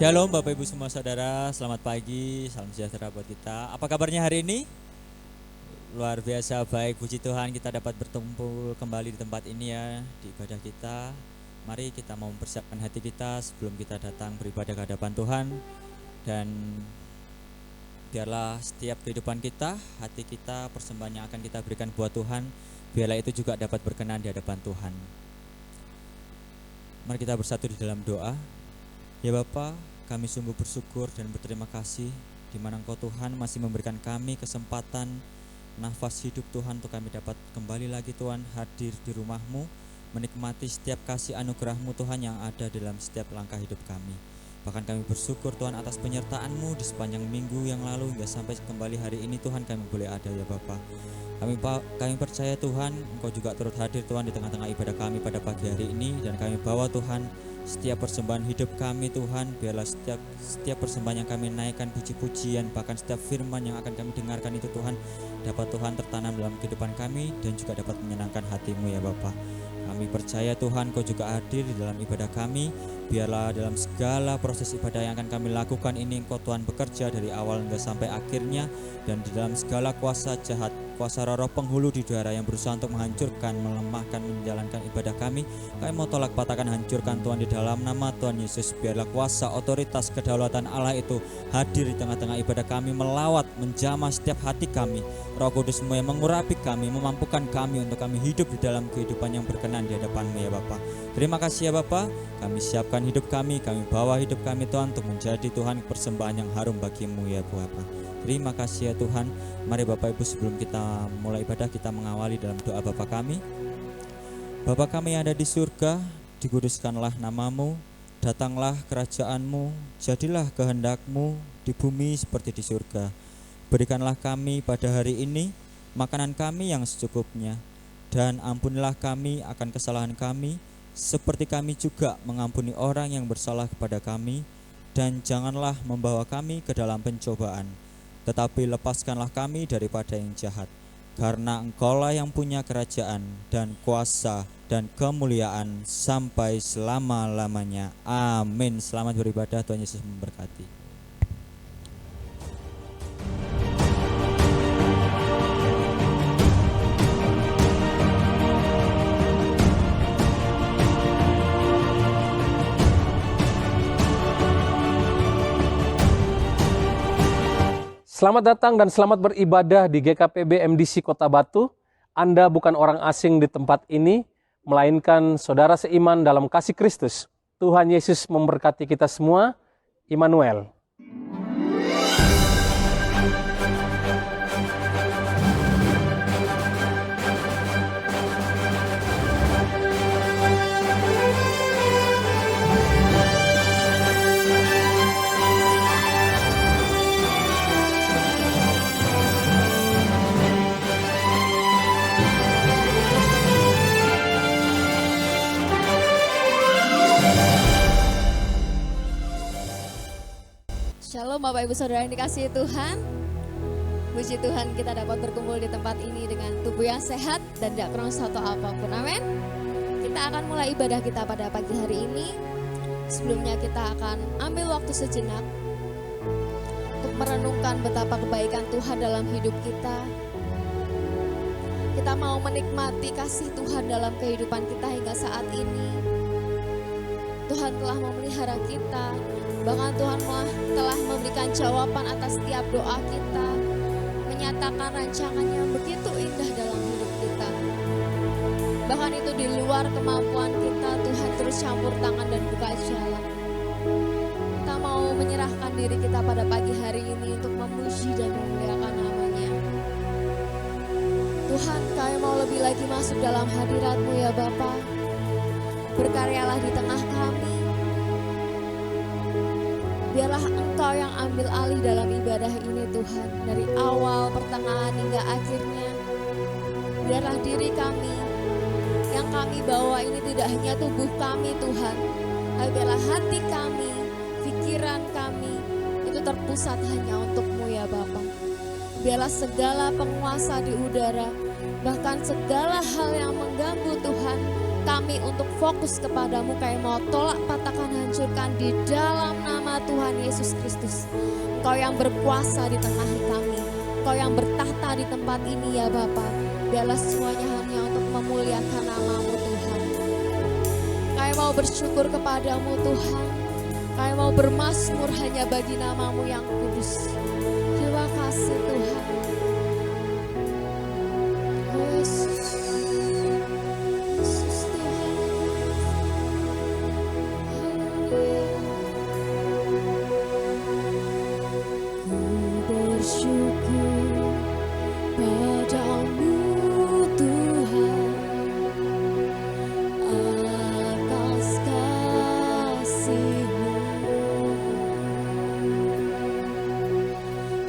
Shalom Bapak Ibu semua saudara, selamat pagi, salam sejahtera buat kita. Apa kabarnya hari ini? Luar biasa baik, puji Tuhan kita dapat bertemu kembali di tempat ini ya, di ibadah kita. Mari kita mau mempersiapkan hati kita sebelum kita datang beribadah ke hadapan Tuhan. Dan biarlah setiap kehidupan kita, hati kita, persembahan yang akan kita berikan buat Tuhan, biarlah itu juga dapat berkenan di hadapan Tuhan. Mari kita bersatu di dalam doa. Ya Bapa, kami sungguh bersyukur dan berterima kasih di mana Engkau Tuhan masih memberikan kami kesempatan, nafas hidup Tuhan untuk kami dapat kembali lagi Tuhan hadir di rumah-Mu, menikmati setiap kasih anugerah-Mu Tuhan yang ada dalam setiap langkah hidup kami. Bahkan kami bersyukur Tuhan atas penyertaan-Mu di sepanjang minggu yang lalu hingga sampai kembali hari ini Tuhan kami boleh ada ya Bapa. Kami percaya Tuhan Engkau juga turut hadir Tuhan di tengah-tengah ibadah kami pada pagi hari ini, dan kami bawa Tuhan setiap persembahan hidup kami Tuhan, biarlah setiap persembahan yang kami naikkan, puji-pujian, bahkan setiap firman yang akan kami dengarkan itu Tuhan dapat Tuhan tertanam dalam kehidupan kami dan juga dapat menyenangkan hati-Mu ya Bapa. Kami percaya Tuhan Kau juga hadir di dalam ibadah kami. Biarlah dalam segala proses ibadah yang akan kami lakukan ini Engkau Tuhan bekerja dari awal hingga sampai akhirnya. Dan di dalam segala kuasa jahat, kuasa roh penghulu di udara yang berusaha untuk menghancurkan, melemahkan, menjalankan ibadah kami mau tolak patahkan, hancurkan Tuhan di dalam nama Tuhan Yesus. Biarlah kuasa, otoritas, kedaulatan Allah itu hadir di tengah-tengah ibadah kami, melawat, menjamah setiap hati kami. Roh Kudus-Mu yang mengurapi kami, memampukan kami untuk kami hidup di dalam kehidupan yang berkenan di hadapan-Mu ya Bapa. Terima kasih ya Bapa, kami siapkan hidup kami bawa hidup kami Tuhan untuk menjadi Tuhan persembahan yang harum bagi-Mu ya Bapa. Terima kasih ya Tuhan. Mari Bapak Ibu sebelum kita mulai ibadah kita mengawali dalam doa Bapa kami. Bapa kami yang ada di surga, dikuduskanlah nama-Mu, datanglah kerajaan-Mu, jadilah kehendak-Mu di bumi seperti di surga. Berikanlah kami pada hari ini makanan kami yang secukupnya, dan ampunilah kami akan kesalahan kami, seperti kami juga mengampuni orang yang bersalah kepada kami. Dan janganlah membawa kami ke dalam pencobaan, tetapi lepaskanlah kami daripada yang jahat. Karena Engkaulah yang punya kerajaan dan kuasa dan kemuliaan sampai selama-lamanya. Amin. Selamat beribadah, Tuhan Yesus memberkati. Selamat datang dan selamat beribadah di GKPB MDC Kota Batu. Anda bukan orang asing di tempat ini, melainkan saudara seiman dalam kasih Kristus. Tuhan Yesus memberkati kita semua. Immanuel. Shalom Bapak Ibu Saudara yang dikasihi Tuhan. Puji Tuhan kita dapat berkumpul di tempat ini dengan tubuh yang sehat dan tidak kurang satu apapun. Amin. Kita akan mulai ibadah kita pada pagi hari ini. Sebelumnya kita akan ambil waktu sejenak untuk merenungkan betapa kebaikan Tuhan dalam hidup kita. Kita mau menikmati kasih Tuhan dalam kehidupan kita hingga saat ini. Tuhan telah memelihara kita, bahkan Tuhan telah memberikan jawaban atas setiap doa kita, menyatakan rancangannya yang begitu indah dalam hidup kita. Bahkan itu di luar kemampuan kita, Tuhan terus campur tangan dan buka jalan. Kita mau menyerahkan diri kita pada pagi hari ini untuk memuji dan memuliakan nama-Nya. Tuhan, Kami mau lebih lagi masuk dalam hadirat-Mu ya Bapa. Berkaryalah di tengah kami. Biarlah Engkau yang ambil alih dalam ibadah ini Tuhan. Dari awal, pertengahan hingga akhirnya. Biarlah diri kami yang kami bawa ini tidak hanya tubuh kami Tuhan, tapi biarlah hati kami, pikiran kami itu terpusat hanya untuk-Mu ya Bapa. Biarlah segala penguasa di udara, bahkan segala hal yang mengganggu Tuhan, kami untuk fokus kepadamu. Kami mau tolak, patahkan, hancurkan di dalam nama Tuhan Yesus Kristus. Engkau yang berkuasa di tengah kami, Engkau yang bertahta di tempat ini ya Bapa. Biarlah semuanya hanya untuk memuliakan nama-Mu Tuhan. Kami mau bersyukur kepadamu Tuhan. Kami mau bermazmur hanya bagi nama-Mu yang kudus. Terima kasih Tuhan. Oh Yesus. Yesus Tuhan. Haleluya. Ku bersyukur padamu Tuhan atas kasih-Mu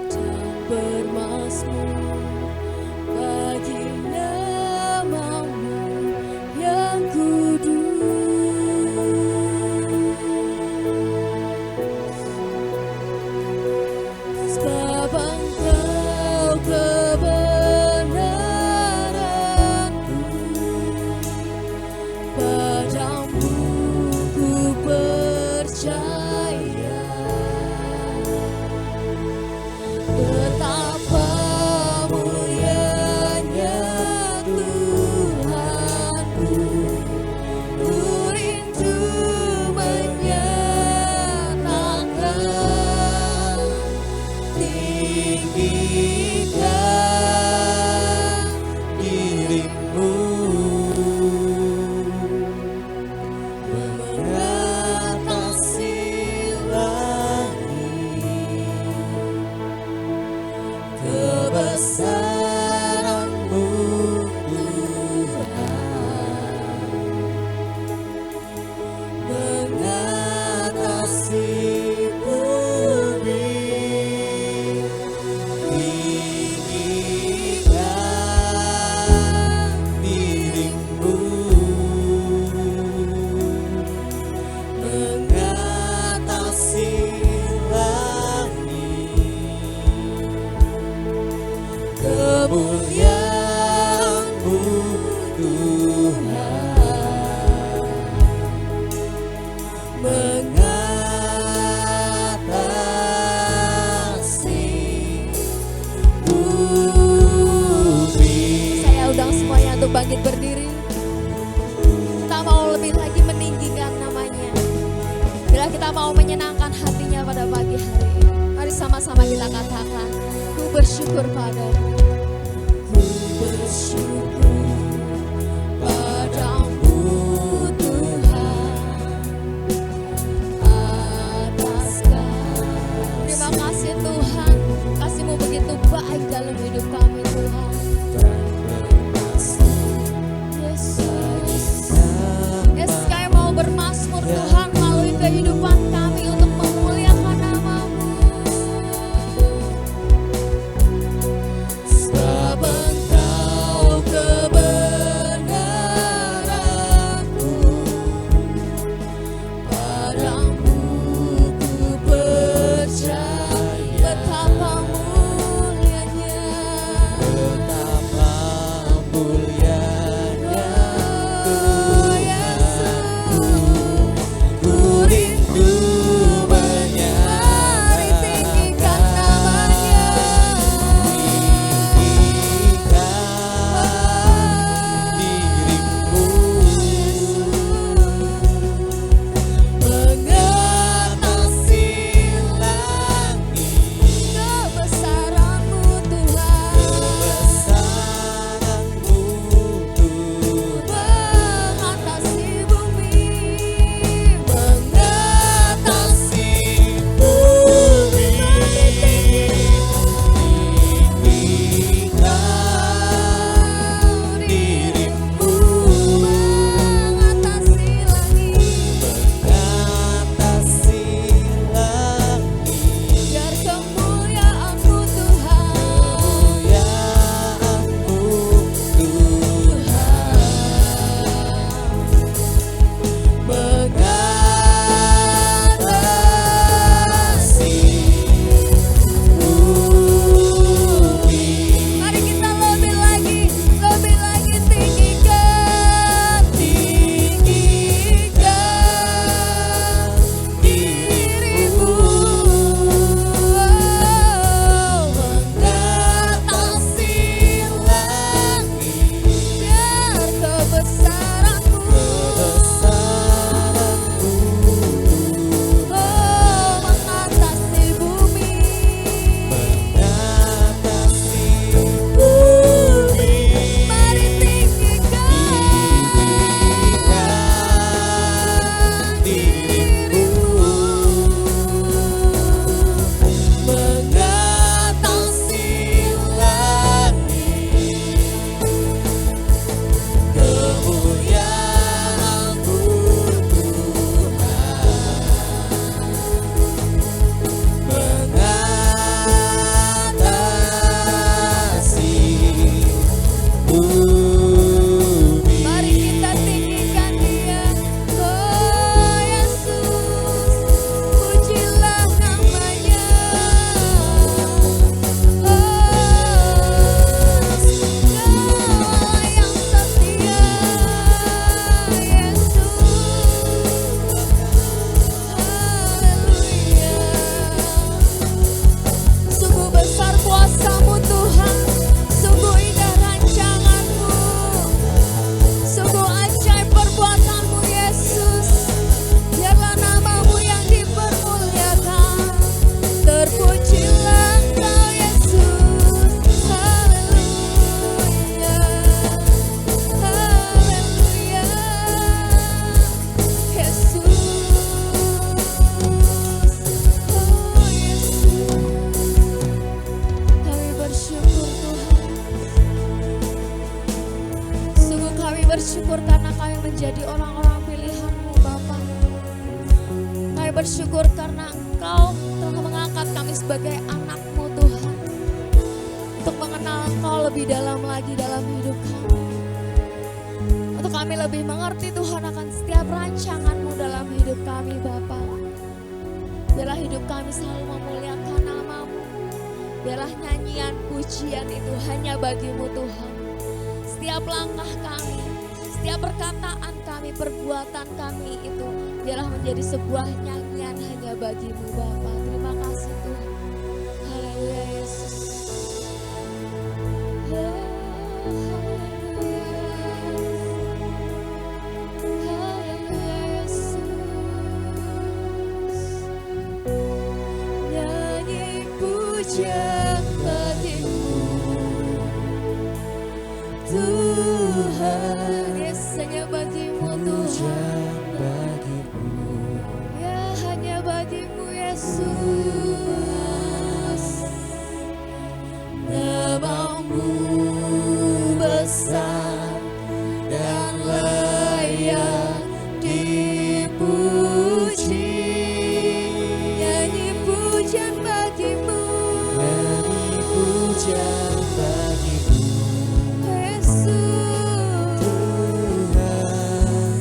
dan bermazmur bagi nama-Mu yang kudus. Sebab Engkau kebenaranku, padamu ku percaya. Betapa mulianya Tuhanku, ku rindu menyatakan, tinggikan diri-Mu mengatasi langit. Kebesaran-Mu Tuhan mengatasi bumi. Tinggikan diri-Mu mengatasi langit. Kemuliaan-Mu Tuhan mengatasi bumi. Saya undang semuanya untuk bangkit berdiri. Kita mau lebih lagi meninggikan namanya. Bila kita mau menyenangkan hatinya pada pagi hari ini, mari sama-sama kita katakan, ku bersyukur padamu. Ku bersyukur padamu Tuhan atas kasih. Terima kasih Tuhan, kasih-Mu begitu baik dalam hidup kami Tuhan. Yesus, yes, kami mau bermazmur Tuhan melalui kehidupan kami untuk memuliakan nama-Mu. Sebab Engkau kebenaranku, padamu ku percaya. Betapa mulianya, betapa mulianya Tuhan, ku bersyukur karena Engkau telah mengangkat kami sebagai anak-Mu Tuhan. Untuk mengenal Engkau lebih dalam lagi dalam hidup kami. Untuk kami lebih mengerti Tuhan akan setiap rancangan-Mu dalam hidup kami Bapa. Biarlah hidup kami selalu memuliakan nama-Mu. Biarlah nyanyian pujian itu hanya bagi-Mu Tuhan. Setiap langkah kami, setiap perkataan kami, perbuatan kami itu biarlah menjadi sebuah nyanyian hanya bagi-Mu Bapa. Terima kasih Tuhan. Haleluya Yesus. Haleluya Yesus. Nyanyi pujian bagi-Mu Tuhan. Yes, hanya bagi-Mu Tuhan. Ya hanya bagi-Mu Yesus. Nama-Mu besar dan layak dipuji. Nyanyi pujian bagi-Mu. Nyanyi pujian bagi-Mu Yesus. Tuhan,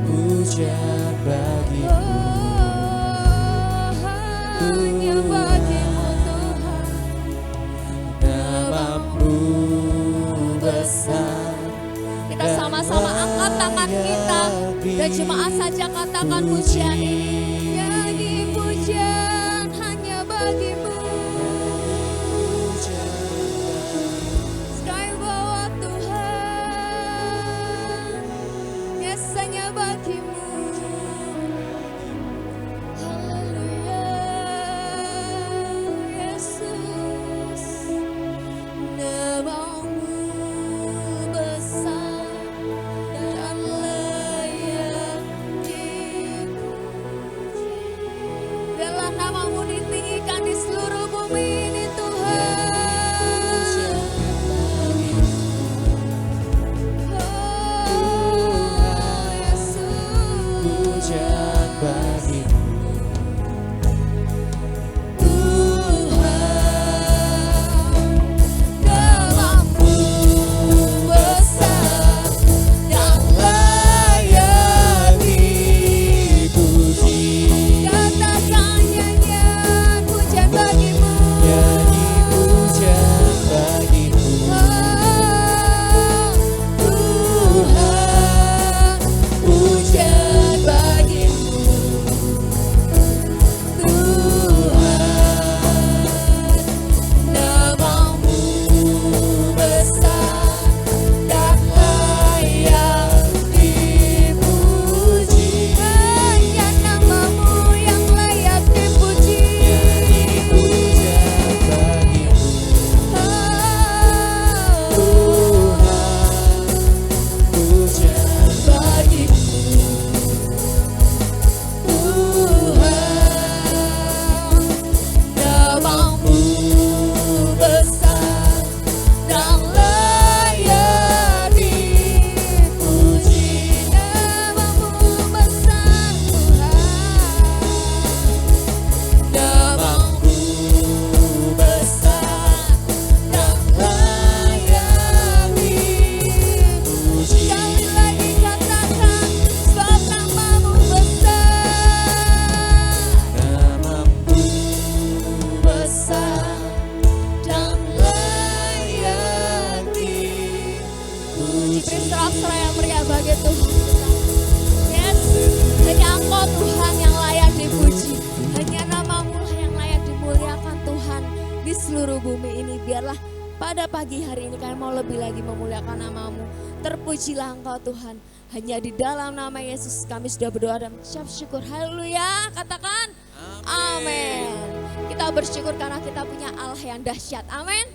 pujian bagi-Mu. Hanya bagi-Mu Tuhan. Nama-Mu besar. Kita sama-sama angkat tangan kita dan jemaat saja katakan pujian ini. Nyanyi pujian hanya bagi-Mu. Sekali bawah Tuhan. Yes, hanya bagi-Mu. Haleluya Yesus. Nama-Mu besar dan layak dipuji. Biarlah nama-Mu ditinggikan di seluruh bumi ini Tuhan. Oh Yesus. Pujian bagi-Mu Tuhan. Nama-Mu besar dan layak dipuji. Katakan nyanyian pujian bagi-Mu. Nyanyi pujian bagi-Mu. Tuhan, pujian bagi-Mu. Tuhan, nama-Mu besar dan layak dipuji. Hanya nama-Mu yang layak dipuji. Pujian bagi-Mu. Tuhan, pujian bagi-Mu. Tuhan, nama-Mu besar dan layak dipuji. Nama-Mu besar Tuhan. Nama-Mu besar dan layak dipuji. Sekali lagi katakan sebab nama-Mu besar. Nama-Mu besar dan layak dipuji. Beri sorak-sorai yang meriah bagi Tuhan kita. Yes, hanya Engkau Tuhan yang layak dipuji. Hanya nama-Mu lah yang layak dimuliakan Tuhan di seluruh bumi ini. Biarlah pada pagi hari ini kami mau lebih lagi memuliakan nama-Mu. Terpujilah Engkau Tuhan. Hanya di dalam nama Yesus kami sudah berdoa dan mengucap syukur. Haleluya. Katakan amin. Kita bersyukur karena kita punya Allah yang dahsyat. Amin.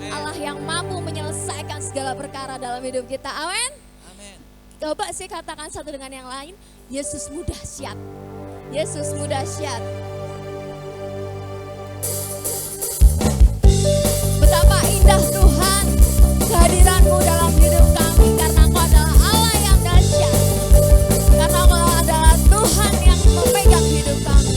Allah yang mampu menyelesaikan segala perkara dalam hidup kita. Amin. Coba sih katakan satu dengan yang lain. Yesusmu dahsyat. Yesusmu dahsyat. Betapa indah Tuhan kehadiran-Mu dalam hidup kami. Karena Engkau adalah Allah yang dahsyat. Karena Engkau adalah Tuhan yang memegang hidup kami.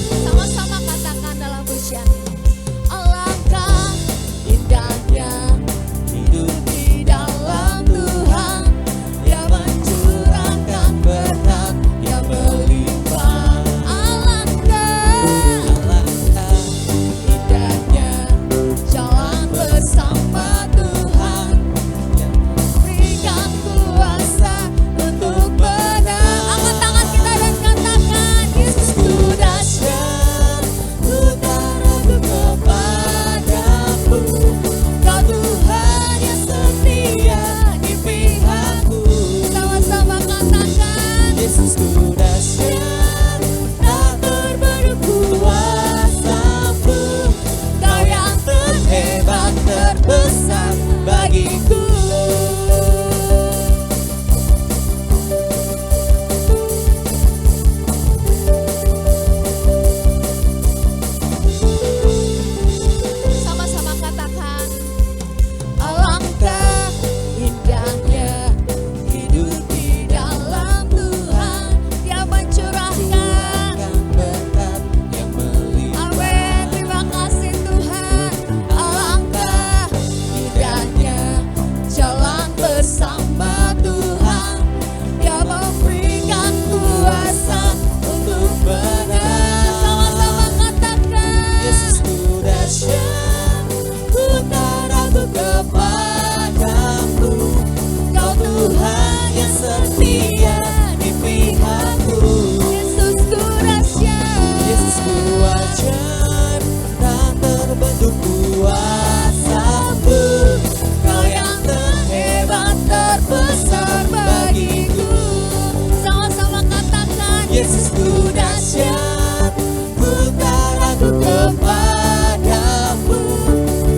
Yesusku dahsyat, ku tak ragu kepadamu.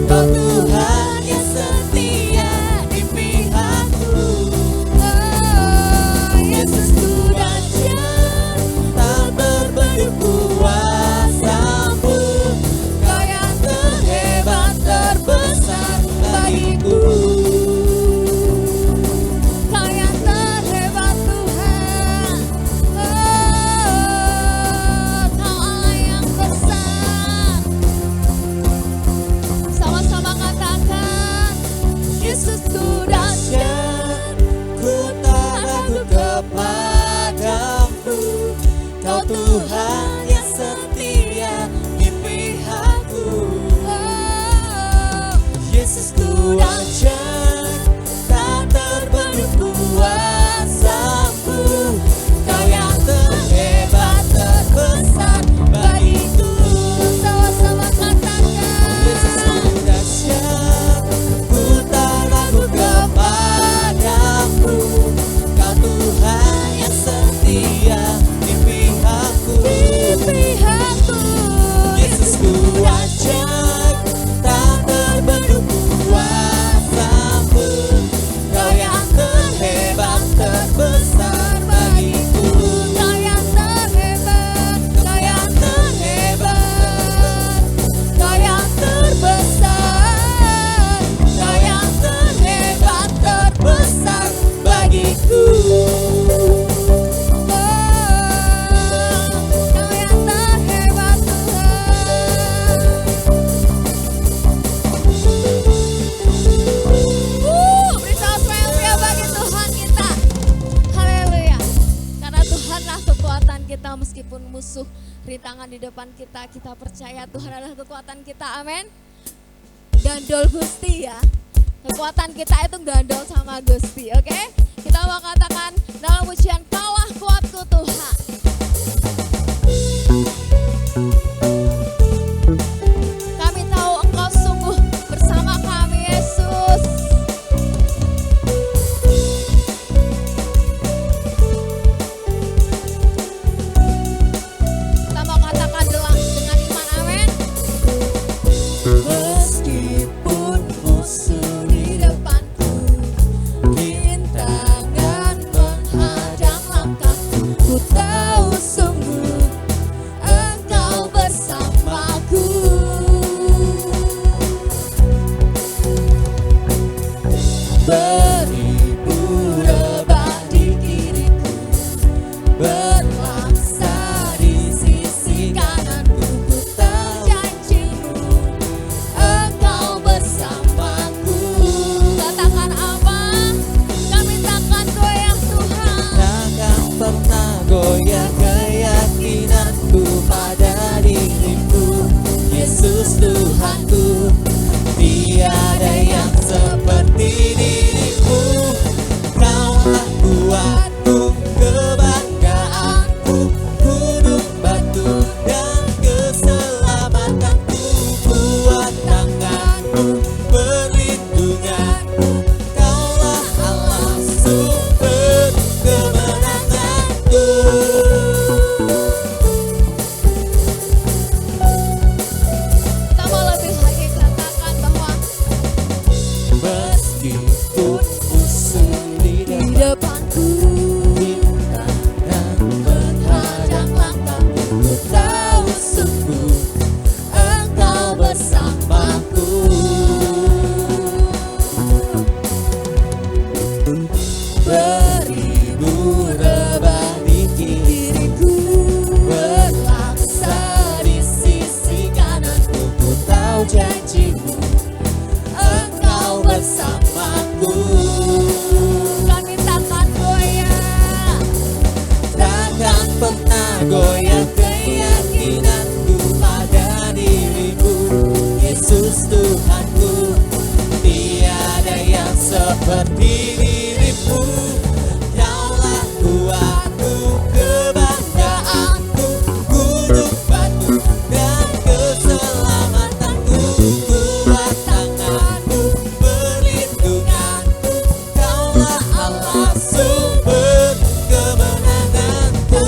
Kau Tuhan yang setia di pihakku. Oh, Yesusku dahsyat, tak berbanding kuasamu. Kau yang terhebat, terbesar bagiku. Kau yang terhebat Tuhan. Oh, Kau Allah yang besar. Sama-sama katakan, Yesusku dahsyat, ku tak ragu kepadamu. Kau Tuhan yang setia di pihakku. Oh, Yesusku dahsyat, tak terbanding kuasamu. Kau yang terhebat, terbesar bagiku. Sama-sama katakan, Yesusku dahsyat, ku tak ragu kepadamu. Kau Tuhan yang setia di pihakku. Yesusku dahsyat, tak terbanding kuasamu. Kau yang terhebat, terbesar bagiku. Kau yang terhebat, Kau yang terhebat, Kau yang terbesar, Kau yang terhebat, terbesar bagiku. Kau yang terhebat Tuhan. Beri salam yang pria bagi Tuhan kita. Haleluya. Karena Tuhanlah kekuatan kita meskipun musuh rintangan di depan kita, kita percaya Tuhan adalah kekuatan kita. Amin. Gandol Gusti ya. Kekuatan kita itu gandol sama Gusti, oke? Kita mau katakan dalam ujian, Kaulah kuatku Tuhan. Kami tahu Engkau sungguh bersama kami, Yesus. Kita mau katakan dengan iman, amin. Meskipun musuh di depanku, rintangan menghadang langkahku, ku tahu sungguh Engkau bersamaku. Beribu rebah di kiriku, berlaksa di sisi kananku, ku tahu janjimu Engkau bersamaku. Katakan apa? Kami takkan goyah Tuhan. Takkan pernah goyah keyakinanku pada dirimu, Yesus Tuhanku. Tiada yang seperti dirimu. Kaulah kuatku, kebanggaanku, gunung batu dan keselamatanku. Kuat tanganku, perlindunganku, Kaulah Allah sumber kemenanganku. Kita mau lebih lagi katakan bahwa meskipun musuh di depanku, rintangan menghadang langkahku, ku tahu sungguh Engkau bersamaku. Beribu rebah di kiriku, berlaksa di sisi kananku, ku tahu janjimu Engkau bersamaku. Kami takkan goyah, takkan pernah goyah keyakinanku pada dirimu, Yesus Tuhanku. Tiada yang seperti dirimu. Kaulah kuatku, kebanggaanku, gunung batu dan keselamatanku. Kuat tanganku, perlindunganku, Kaulah Allah sumber kemenanganku.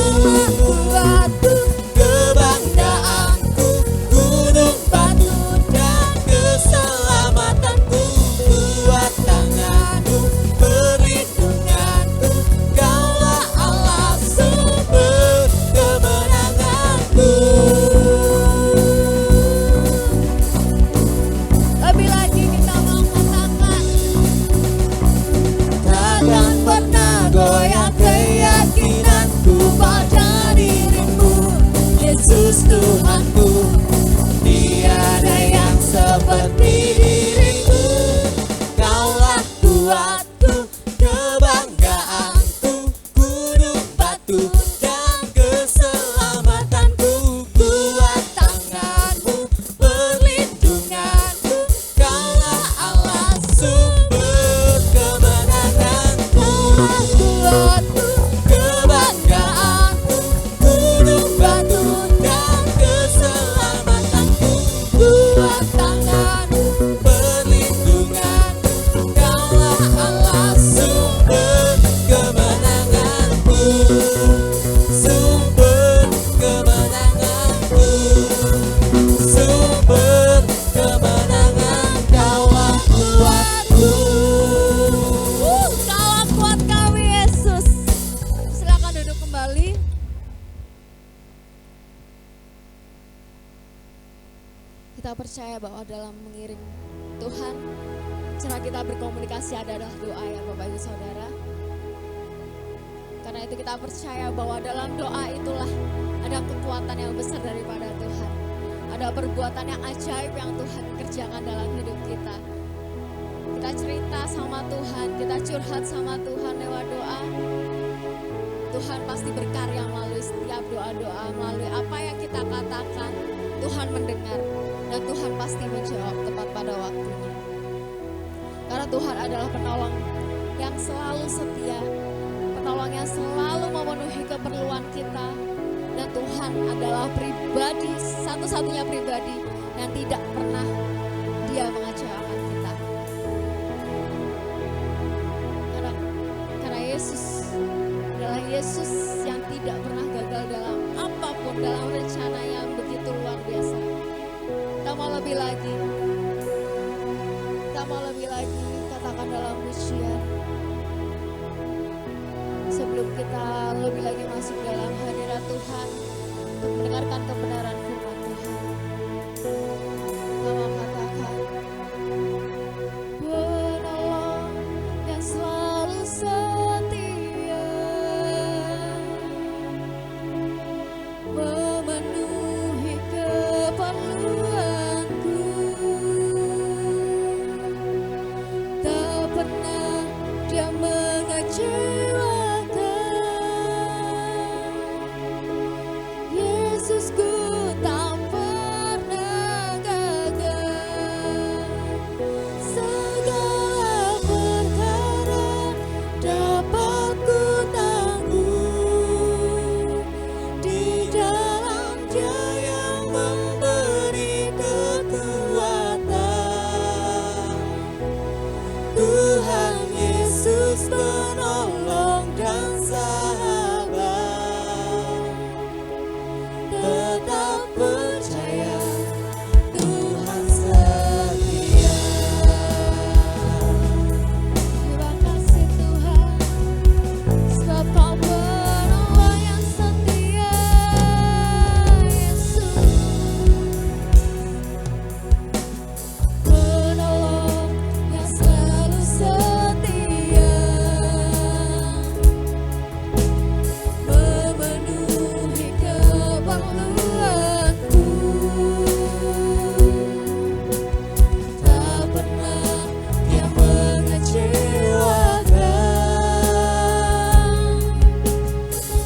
Kita percaya bahwa dalam mengiring Tuhan, cara kita berkomunikasi adalah doa ya Bapak Ibu Saudara. Karena itu kita percaya bahwa dalam doa itulah ada kekuatan yang besar daripada Tuhan. Ada perbuatan yang ajaib yang Tuhan kerjakan dalam hidup kita. Kita cerita sama Tuhan, kita curhat sama Tuhan lewat doa. Tuhan pasti berkarya melalui setiap doa-doa, melalui apa yang kita katakan. Tuhan mendengar dan Tuhan pasti menjawab tepat pada waktunya. Karena Tuhan adalah penolong yang selalu setia, penolong yang selalu memenuhi keperluan kita. Dan Tuhan adalah pribadi, satu-satunya pribadi yang tidak pernah Dia mengecewakan kita. Karena Yesus adalah Yesus yang tidak pernah gagal dalam apapun, dalam rencana yang begitu luar biasa. Kita mau lebih lagi, katakan dalam pujian. Sebelum kita lebih lagi masuk dalam hadirat Tuhan untuk mendengarkan kebenaran firman Tuhan, kita mau katakan, penolong yang selalu setia, memenuhi keperluanku, tak pernah Dia mengecewakan. Yesusku tak pernah gagal. Segala perkara dapat ku tanggung di dalam Dia yang memberi kekuatan. Tuhan Yesus penolong dan sahabat. Tetap percaya Tuhan setia. Terima kasih Tuhan, sebab Kau penolong yang setia. Yesus, penolong yang selalu setia, memenuhi keperluanku, tak pernah Dia mengecewakan.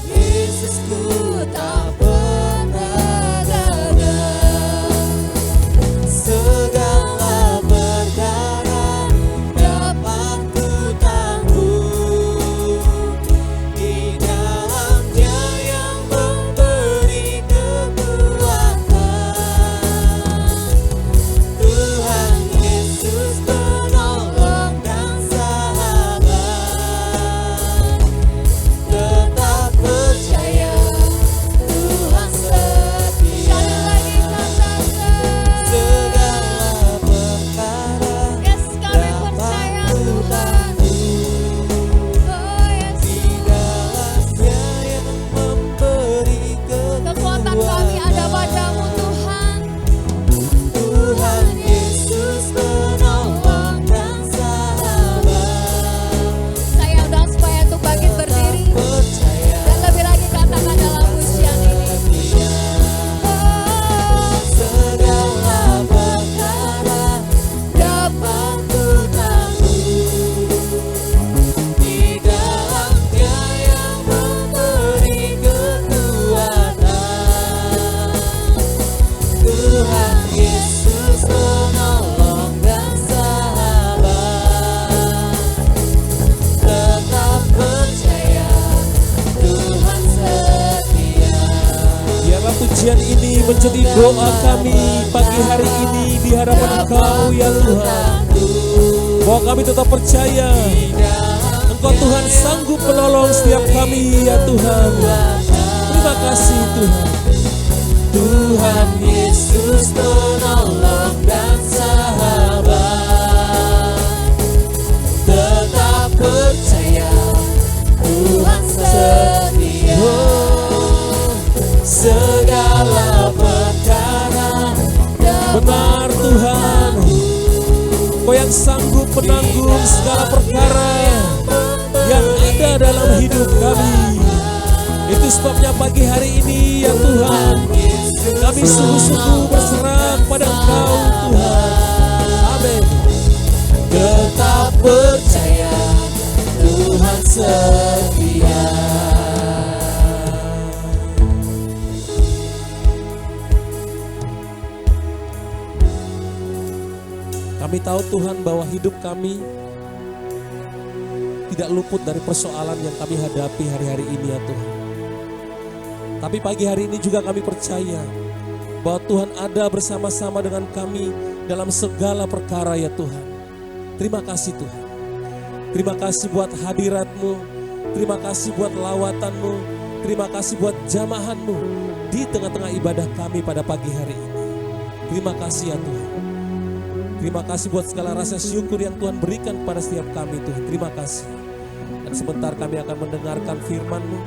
Yesusku tak pernah gagal. Segala perkara dapat ku tanggung di dalam Dia yang memberi kekuatan. Tuhan Yesus penolong dan sahabat. Tetap percaya Tuhan setia. Sekali lagi katakan, segala perkara yes, kami percaya Tuhan. Oh yes, di dalam Dia yang memberi kekuatan kami ada padamu Tuhan. Tuhan Yesus penolong dan sahabat. Saya undang supaya untuk bangkit berdiri dan lebih lagi katakan dalam pujian ini. Oh, segala perkara dapat ku tanggung di dalam Dia yang memberi kekuatan. Tuhan Yesus penolong dan sahabat. Tetap percaya Tuhan setia. Biarlah pujian ini menjadi doa kami pagi hari ini di hadapan Engkau ya Tuhan. Bahwa kami tetap percaya Engkau Tuhan sanggup menolong setiap kami ya Tuhan. Terima kasih Tuhan. Tuhan Yesus penolong dan sahabat. Tetap percaya Tuhan setia. Segala perkara dapat yang sanggup menanggung segala perkara yang ada dalam hidup kami. Itu sebabnya pagi hari ini ya Tuhan, kami sungguh-sungguh berserah pada Engkau Tuhan. Amin. Tetap percaya Tuhan setia. Kami tahu Tuhan bahwa hidup kami tidak luput dari persoalan yang kami hadapi hari-hari ini ya Tuhan. Tapi pagi hari ini juga kami percaya bahwa Tuhan ada bersama-sama dengan kami dalam segala perkara ya Tuhan. Terima kasih Tuhan. Terima kasih buat hadirat-Mu. Terima kasih buat lawatan-Mu. Terima kasih buat jamahan-Mu di tengah-tengah ibadah kami pada pagi hari ini. Terima kasih ya Tuhan. Terima kasih buat segala rasa syukur yang Tuhan berikan kepada setiap kami Tuhan. Terima kasih. Dan sebentar kami akan mendengarkan firman-Mu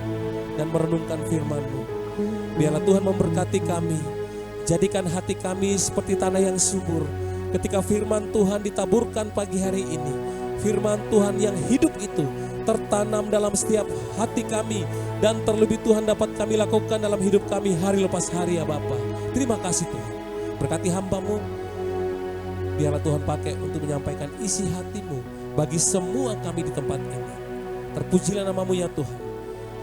dan merenungkan firman-Mu. Biarlah Tuhan memberkati kami. Jadikan hati kami seperti tanah yang subur. Ketika firman Tuhan ditaburkan pagi hari ini, firman Tuhan yang hidup itu tertanam dalam setiap hati kami. Dan terlebih Tuhan dapat kami lakukan dalam hidup kami hari lepas hari ya Bapa. Terima kasih Tuhan. Berkati hamba-Mu. Biarlah Tuhan pakai untuk menyampaikan isi hati-Mu bagi semua kami di tempat ini. Terpujilah nama-Mu ya Tuhan.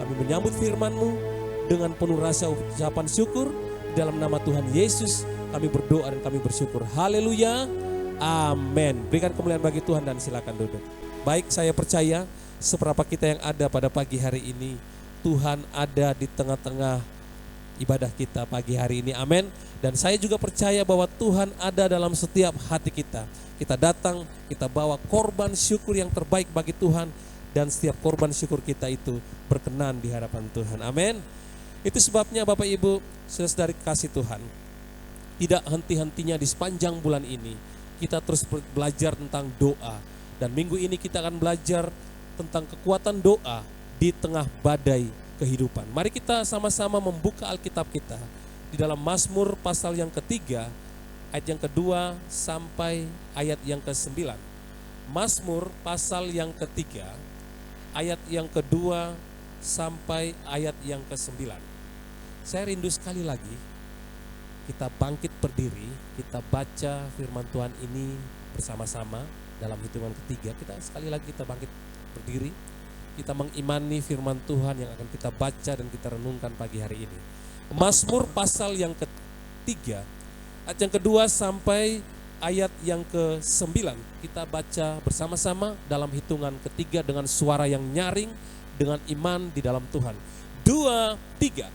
Kami menyambut firman-Mu dengan penuh rasa ucapan syukur. Dalam nama Tuhan Yesus kami berdoa dan kami bersyukur. Haleluya. Amin. Berikan kemuliaan bagi Tuhan dan silakan duduk. Baik, saya percaya seberapa kita yang ada pada pagi hari ini, Tuhan ada di tengah-tengah ibadah kita pagi hari ini. Amin. Dan saya juga percaya bahwa Tuhan ada dalam setiap hati kita. Kita datang, kita bawa korban syukur yang terbaik bagi Tuhan. Dan setiap korban syukur kita itu berkenan di hadapan Tuhan. Amin. Itu sebabnya Bapak Ibu, saudara kasih Tuhan, tidak henti-hentinya di sepanjang bulan ini kita terus belajar tentang doa. Dan minggu ini kita akan belajar tentang kekuatan doa di tengah badai kehidupan. Mari kita sama-sama membuka Alkitab kita di dalam Mazmur pasal yang ketiga, ayat yang kedua sampai ayat yang ke-9. Mazmur pasal yang ketiga, ayat yang kedua sampai ayat yang ke-9. Saya rindu sekali lagi kita bangkit berdiri, kita baca firman Tuhan ini bersama-sama dalam hitungan ketiga. Kita sekali lagi kita bangkit berdiri, kita mengimani firman Tuhan yang akan kita baca dan kita renungkan pagi hari ini. Mazmur pasal yang ketiga, ayat yang kedua sampai ayat yang ke-9. Kita baca bersama-sama dalam hitungan ketiga dengan suara yang nyaring, dengan iman di dalam Tuhan. 2, 3.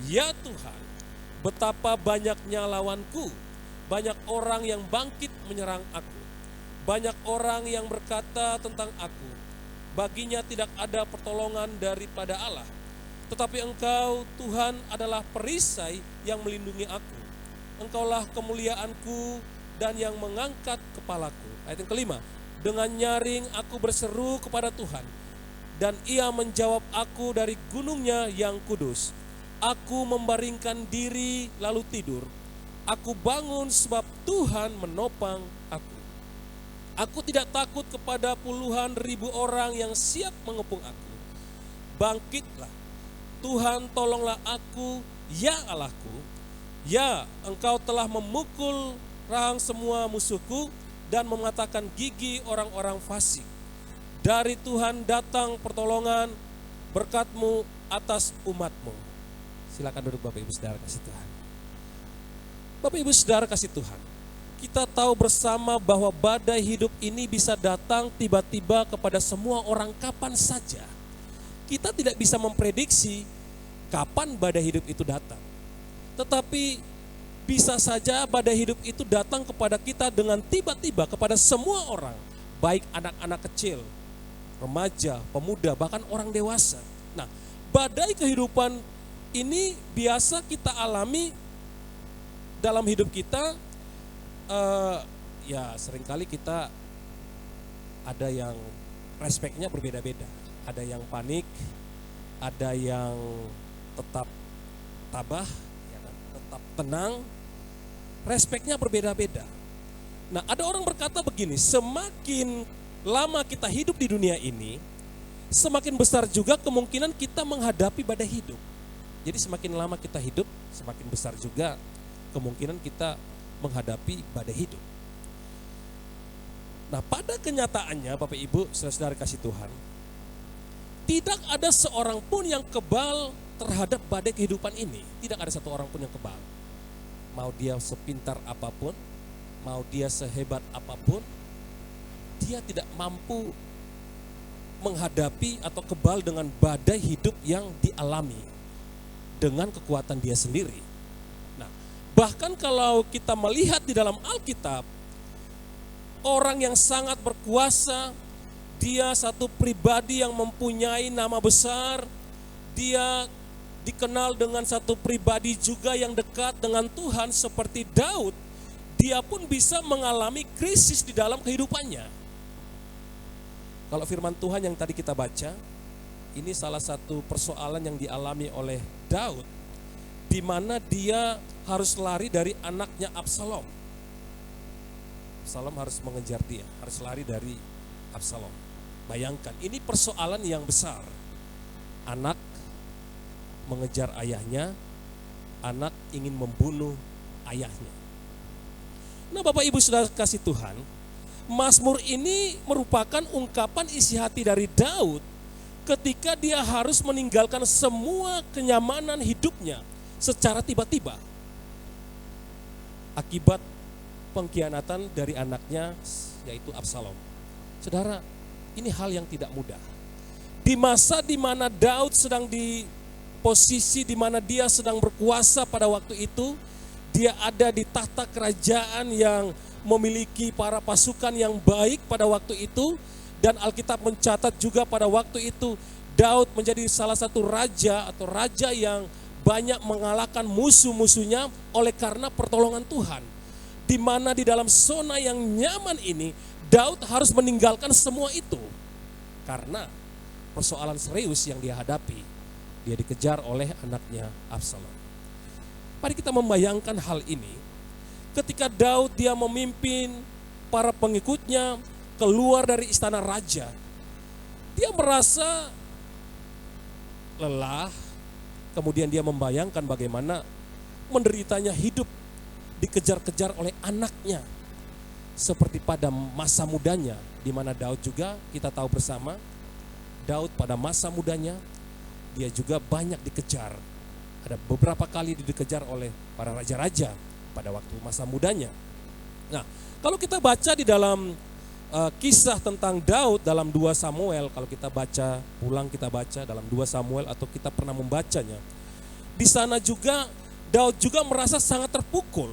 Ya Tuhan, betapa banyaknya lawanku, banyak orang yang bangkit menyerang aku, banyak orang yang berkata tentang aku, baginya tidak ada pertolongan daripada Allah. Tetapi Engkau Tuhan adalah perisai yang melindungi aku. Engkaulah kemuliaanku dan yang mengangkat kepalaku. Ayat yang kelima, dengan nyaring aku berseru kepada Tuhan, dan Ia menjawab aku dari gunungnya yang kudus. Aku membaringkan diri lalu tidur. Aku bangun sebab Tuhan menopang aku. Aku tidak takut kepada puluhan ribu orang yang siap mengepung aku. Bangkitlah, Tuhan tolonglah aku, ya Allahku. Ya, Engkau telah memukul rahang semua musuhku dan mematahkan gigi orang-orang fasik. Dari Tuhan datang pertolongan, berkat-Mu atas umat-Mu. Silakan duduk Bapak Ibu Saudara kasih Tuhan. Bapak Ibu Saudara kasih Tuhan, kita tahu bersama bahwa badai hidup ini bisa datang tiba-tiba kepada semua orang kapan saja. Kita tidak bisa memprediksi kapan badai hidup itu datang. Tetapi bisa saja badai hidup itu datang kepada kita dengan tiba-tiba kepada semua orang. Baik anak-anak kecil, remaja, pemuda, bahkan orang dewasa. Nah, badai kehidupan ini biasa kita alami dalam hidup kita. Ya seringkali kita ada yang respeknya berbeda-beda. Ada yang panik, ada yang tetap tabah, ya kan, tetap tenang. Respeknya berbeda-beda. Nah, ada orang berkata begini, semakin lama kita hidup di dunia ini, semakin besar juga kemungkinan kita menghadapi badai hidup. Jadi semakin lama kita hidup, semakin besar juga kemungkinan kita menghadapi badai hidup. Nah, pada kenyataannya Bapak Ibu, saudara-saudara kasih Tuhan, tidak ada seorang pun yang kebal terhadap badai kehidupan ini. Tidak ada satu orang pun yang kebal. Mau dia sepintar apapun, mau dia sehebat apapun, dia tidak mampu menghadapi atau kebal dengan badai hidup yang dialami dengan kekuatan dia sendiri. Nah, bahkan kalau kita melihat di dalam Alkitab, orang yang sangat berkuasa, dia satu pribadi yang mempunyai nama besar, dia dikenal dengan satu pribadi juga yang dekat dengan Tuhan seperti Daud, dia pun bisa mengalami krisis di dalam kehidupannya. Kalau firman Tuhan yang tadi kita baca, ini salah satu persoalan yang dialami oleh Daud, di mana dia harus lari dari anaknya Absalom. Absalom harus mengejar dia, harus lari dari Absalom. Bayangkan, ini persoalan yang besar. Anak mengejar ayahnya, anak ingin membunuh ayahnya. Nah, Bapak Ibu Saudara kasih Tuhan, Mazmur ini merupakan ungkapan isi hati dari Daud ketika dia harus meninggalkan semua kenyamanan hidupnya secara tiba-tiba akibat pengkhianatan dari anaknya yaitu Absalom. Saudara, ini hal yang tidak mudah. Di masa di mana Daud sedang di posisi di mana dia sedang berkuasa pada waktu itu, dia ada di tahta kerajaan yang memiliki para pasukan yang baik pada waktu itu, dan Alkitab mencatat juga pada waktu itu Daud menjadi salah satu raja atau raja yang banyak mengalahkan musuh-musuhnya oleh karena pertolongan Tuhan. Di mana di dalam zona yang nyaman ini Daud harus meninggalkan semua itu karena persoalan serius yang dia hadapi. Dia dikejar oleh anaknya Absalom. Mari kita membayangkan hal ini. Ketika Daud dia memimpin para pengikutnya keluar dari istana raja, dia merasa lelah. Kemudian dia membayangkan bagaimana menderitanya hidup dikejar-kejar oleh anaknya. Seperti pada masa mudanya, di mana Daud juga kita tahu bersama, Daud pada masa mudanya dia juga banyak dikejar. Ada beberapa kali dikejar oleh para raja-raja pada waktu masa mudanya. Nah, kalau kita baca di dalam kisah tentang Daud dalam 2 Samuel, kalau kita baca, pulang kita baca dalam 2 Samuel atau kita pernah membacanya, di sana juga Daud juga merasa sangat terpukul.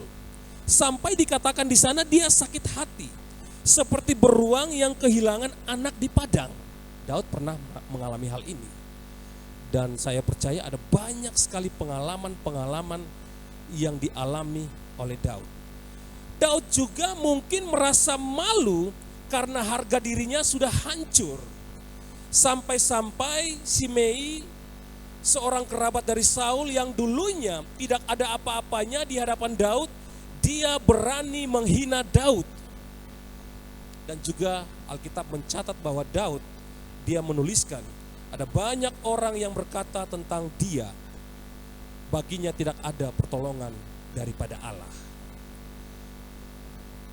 Sampai dikatakan di sana dia sakit hati, seperti beruang yang kehilangan anak di padang. Daud pernah mengalami hal ini. Dan saya percaya ada banyak sekali pengalaman-pengalaman yang dialami oleh Daud. Daud juga mungkin merasa malu karena harga dirinya sudah hancur. Sampai-sampai Simei, seorang kerabat dari Saul yang dulunya tidak ada apa-apanya di hadapan Daud, dia berani menghina Daud. Dan juga Alkitab mencatat bahwa Daud, dia menuliskan, ada banyak orang yang berkata tentang dia, baginya tidak ada pertolongan daripada Allah.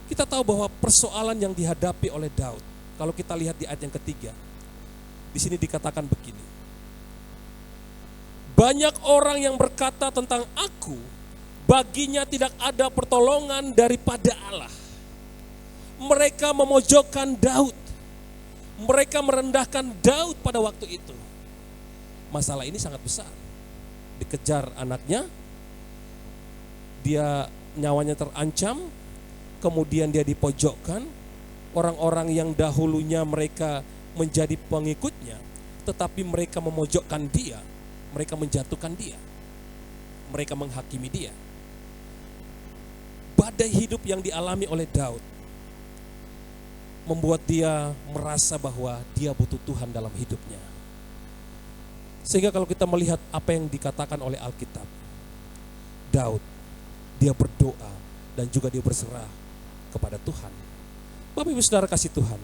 Kita tahu bahwa persoalan yang dihadapi oleh Daud, kalau kita lihat di ayat yang ketiga, di sini dikatakan begini. Banyak orang yang berkata tentang aku, baginya tidak ada pertolongan daripada Allah. Mereka memojokkan Daud. Mereka merendahkan Daud pada waktu itu. Masalah ini sangat besar. Dikejar anaknya, dia nyawanya terancam, kemudian dia dipojokkan. Orang-orang yang dahulunya mereka menjadi pengikutnya, tetapi mereka memojokkan dia, mereka menjatuhkan dia, mereka menghakimi dia. Badai hidup yang dialami oleh Daud membuat dia merasa bahwa dia butuh Tuhan dalam hidupnya. Sehingga kalau kita melihat apa yang dikatakan oleh Alkitab, Daud, dia berdoa dan juga dia berserah kepada Tuhan. Bapak Ibu Saudara kasih Tuhan,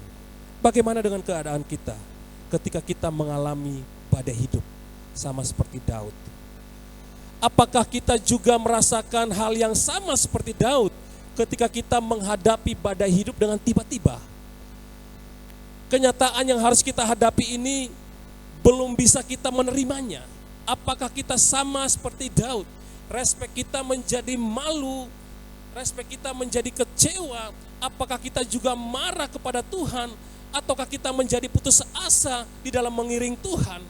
bagaimana dengan keadaan kita ketika kita mengalami badai hidup sama seperti Daud? Apakah kita juga merasakan hal yang sama seperti Daud ketika kita menghadapi badai hidup dengan tiba-tiba? Kenyataan yang harus kita hadapi ini belum bisa kita menerimanya. Apakah kita sama seperti Daud? Respek kita menjadi malu, respek kita menjadi kecewa. Apakah kita juga marah kepada Tuhan? Ataukah kita menjadi putus asa di dalam mengiring Tuhan?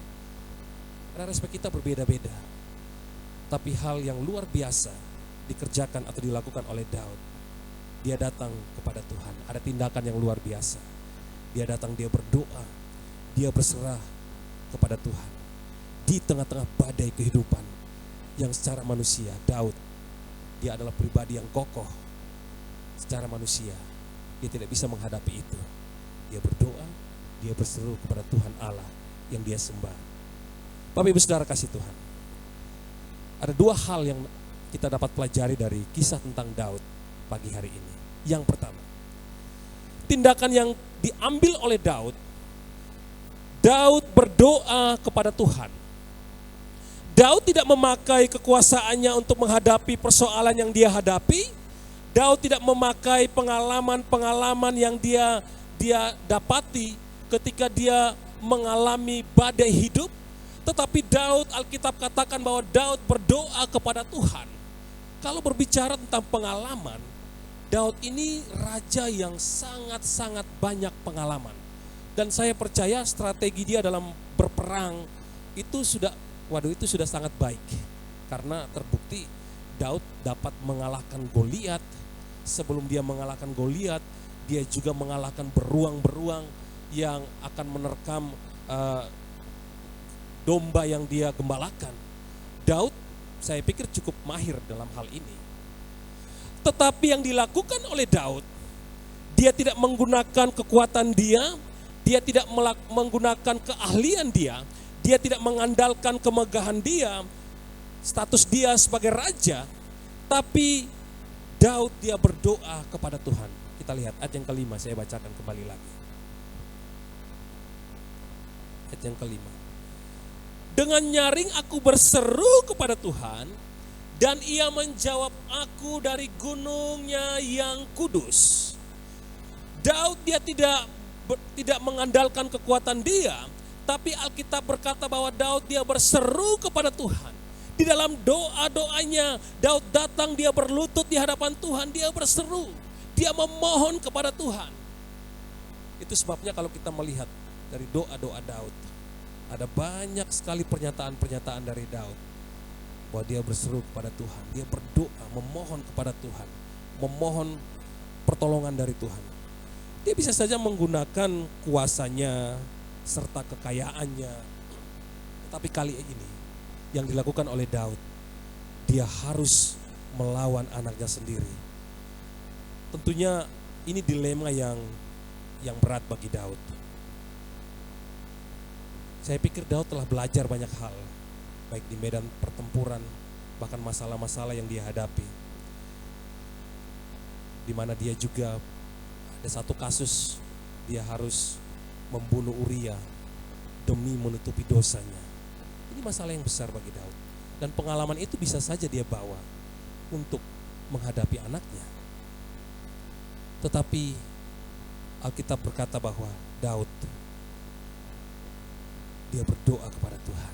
Karena respek kita berbeda-beda. Tapi hal yang luar biasa dikerjakan atau dilakukan oleh Daud. Dia datang kepada Tuhan. Ada tindakan yang luar biasa. Dia datang, dia berdoa, dia berserah kepada Tuhan. Di tengah-tengah badai kehidupan yang secara manusia, Daud, dia adalah pribadi yang kokoh. Secara manusia, dia tidak bisa menghadapi itu. Dia berdoa, dia berseru kepada Tuhan Allah yang dia sembah. Bapak Ibu Saudara kasih Tuhan. Ada dua hal yang kita dapat pelajari dari kisah tentang Daud pagi hari ini. Yang pertama, tindakan yang diambil oleh Daud berdoa kepada Tuhan. Daud tidak memakai kekuasaannya untuk menghadapi persoalan yang dia hadapi. Daud tidak memakai pengalaman-pengalaman yang dia dapati ketika dia mengalami badai hidup. Tetapi Daud, Alkitab katakan bahwa Daud berdoa kepada Tuhan. Kalau berbicara tentang pengalaman, Daud ini raja yang sangat-sangat banyak pengalaman. Dan saya percaya strategi dia dalam berperang itu sudah sangat baik. Karena terbukti Daud dapat mengalahkan Goliat. Sebelum dia mengalahkan Goliat, dia juga mengalahkan beruang-beruang yang akan menerkam domba yang dia gembalakan. Daud, saya pikir cukup mahir dalam hal ini. Tetapi yang dilakukan oleh Daud, dia tidak menggunakan kekuatan dia tidak menggunakan keahlian dia tidak mengandalkan kemegahan dia, status dia sebagai raja, tapi Daud dia berdoa kepada Tuhan. Kita lihat ayat yang kelima, saya bacakan kembali lagi. Ayat yang kelima. Dengan nyaring aku berseru kepada Tuhan, dan ia menjawab aku dari gunungnya yang kudus. Daud dia tidak mengandalkan kekuatan dia, tapi Alkitab berkata bahwa Daud dia berseru kepada Tuhan. Di dalam doa-doanya, Daud datang, dia berlutut di hadapan Tuhan, dia berseru, dia memohon kepada Tuhan. Itu sebabnya kalau kita melihat dari doa-doa Daud, ada banyak sekali pernyataan-pernyataan dari Daud bahwa dia berseru kepada Tuhan, dia berdoa, memohon kepada Tuhan, memohon pertolongan dari Tuhan. Dia bisa saja menggunakan kuasanya serta kekayaannya, tetapi kali ini yang dilakukan oleh Daud, dia harus melawan anaknya sendiri. Tentunya ini dilema yang berat bagi Daud. Saya pikir Daud telah belajar banyak hal, baik di medan pertempuran, bahkan masalah-masalah yang dia hadapi. Di mana dia juga ada satu kasus, dia harus membunuh Uria demi menutupi dosanya. Ini masalah yang besar bagi Daud. Dan pengalaman itu bisa saja dia bawa untuk menghadapi anaknya. Tetapi Alkitab berkata bahwa Daud, dia berdoa kepada Tuhan.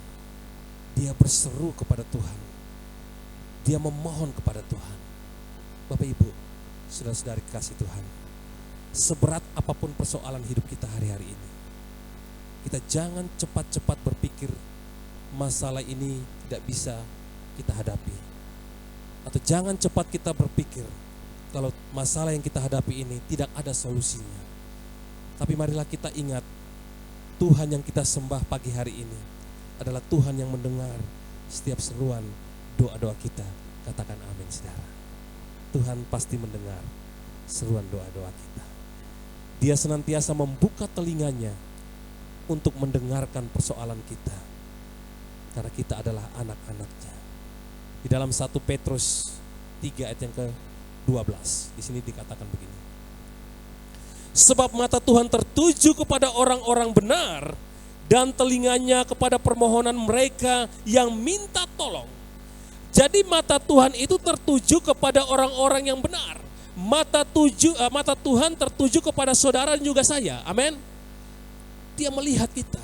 Dia berseru kepada Tuhan. Dia memohon kepada Tuhan. Bapak Ibu, saudara-saudari kasih Tuhan, seberat apapun persoalan hidup kita hari-hari ini, kita jangan cepat-cepat berpikir masalah ini tidak bisa kita hadapi. Atau jangan cepat kita berpikir kalau masalah yang kita hadapi ini tidak ada solusinya. Tapi marilah kita ingat, Tuhan yang kita sembah pagi hari ini adalah Tuhan yang mendengar setiap seruan doa-doa kita. Katakan amin, saudara. Tuhan pasti mendengar seruan doa-doa kita. Dia senantiasa membuka telinganya untuk mendengarkan persoalan kita, karena kita adalah anak-anaknya. Di dalam 1 Petrus 3 ayat yang ke-12, di sini dikatakan begini. Sebab mata Tuhan tertuju kepada orang-orang benar dan telinganya kepada permohonan mereka yang minta tolong. Jadi mata Tuhan itu tertuju kepada orang-orang yang benar. Mata Tuhan tertuju kepada saudara dan juga saya. Amin. Dia melihat kita,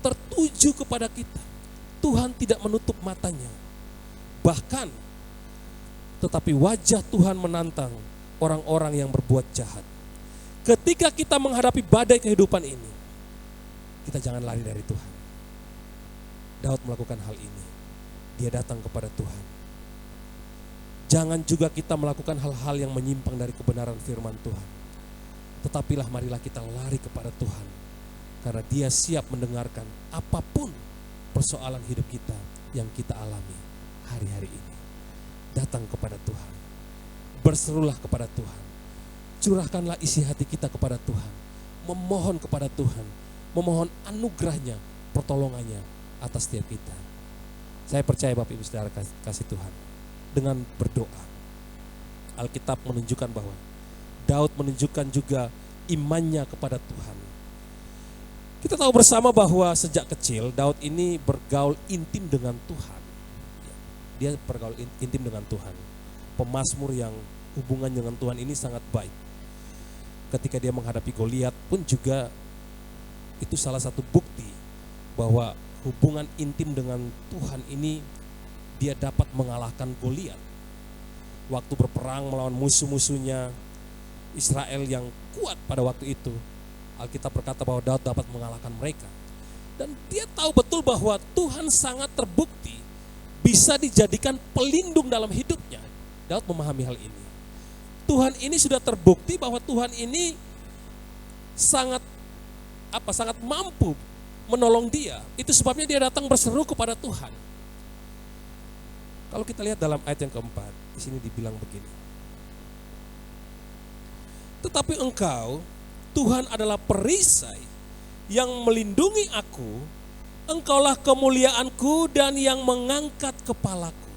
tertuju kepada kita. Tuhan tidak menutup matanya. Bahkan, tetapi wajah Tuhan menantang orang-orang yang berbuat jahat. Ketika kita menghadapi badai kehidupan ini, kita jangan lari dari Tuhan. Daud melakukan hal ini. Dia datang kepada Tuhan. Jangan juga kita melakukan hal-hal yang menyimpang dari kebenaran firman Tuhan. Tetapilah marilah kita lari kepada Tuhan. Karena Dia siap mendengarkan apapun persoalan hidup kita yang kita alami hari-hari ini. Datang kepada Tuhan. Berserulah kepada Tuhan. Curahkanlah isi hati kita kepada Tuhan. Memohon kepada Tuhan. Memohon anugerahnya, pertolongannya atas setiap kita. Saya percaya Bapak Ibu Saudara kasih Tuhan. Dengan berdoa, Alkitab menunjukkan bahwa Daud menunjukkan juga imannya kepada Tuhan. Kita tahu bersama bahwa sejak kecil Daud ini bergaul intim dengan Tuhan. Dia bergaul intim dengan Tuhan. Pemazmur yang hubungan dengan Tuhan ini sangat baik. Ketika dia menghadapi Goliat pun juga itu salah satu bukti bahwa hubungan intim dengan Tuhan ini dia dapat mengalahkan Goliat. Waktu berperang melawan musuh-musuhnya Israel yang kuat pada waktu itu, Alkitab berkata bahwa Daud dapat mengalahkan mereka. Dan dia tahu betul bahwa Tuhan sangat terbukti bisa dijadikan pelindung dalam hidupnya. Daud memahami hal ini. Tuhan ini sudah terbukti bahwa Tuhan ini sangat mampu menolong dia. Itu sebabnya dia datang berseru kepada Tuhan. Kalau kita lihat dalam ayat yang keempat, di sini dibilang begini. Tetapi engkau, Tuhan adalah perisai yang melindungi aku, engkaulah kemuliaanku dan yang mengangkat kepalaku.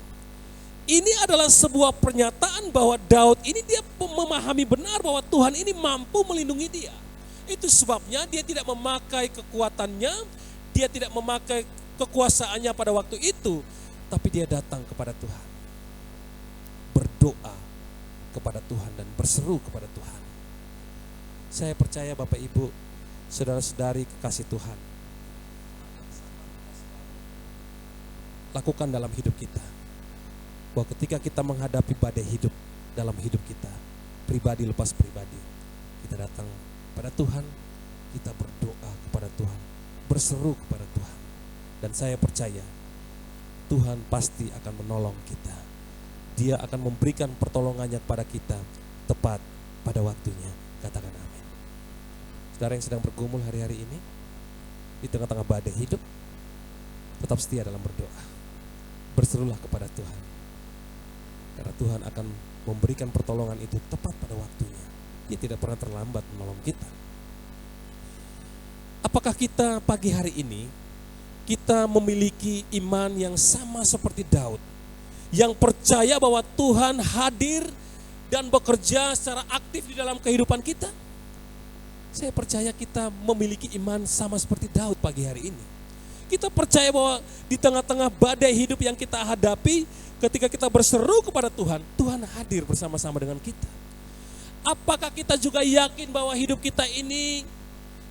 Ini adalah sebuah pernyataan bahwa Daud ini dia memahami benar bahwa Tuhan ini mampu melindungi dia. Itu sebabnya dia tidak memakai kekuatannya, dia tidak memakai kekuasaannya pada waktu itu, tapi dia datang kepada Tuhan. Berdoa kepada Tuhan dan berseru kepada Tuhan. Saya percaya Bapak Ibu, saudara-saudari kekasih Tuhan, lakukan dalam hidup kita. Bahwa ketika kita menghadapi badai hidup dalam hidup kita, pribadi lepas pribadi, kita datang kepada Tuhan, kita berdoa kepada Tuhan, berseru kepada Tuhan. Dan saya percaya Tuhan pasti akan menolong kita. Dia akan memberikan pertolongannya kepada kita tepat pada waktunya. Katakan amin. Saudara yang sedang bergumul hari-hari ini, di tengah-tengah badai hidup, tetap setia dalam berdoa. Berserulah kepada Tuhan. Karena Tuhan akan memberikan pertolongan itu tepat pada waktunya. Dia tidak pernah terlambat menolong kita. Apakah kita pagi hari ini, kita memiliki iman yang sama seperti Daud, yang percaya bahwa Tuhan hadir dan bekerja secara aktif di dalam kehidupan kita? Saya percaya kita memiliki iman sama seperti Daud pagi hari ini. Kita percaya bahwa di tengah-tengah badai hidup yang kita hadapi, ketika kita berseru kepada Tuhan, Tuhan hadir bersama-sama dengan kita. Apakah kita juga yakin bahwa hidup kita ini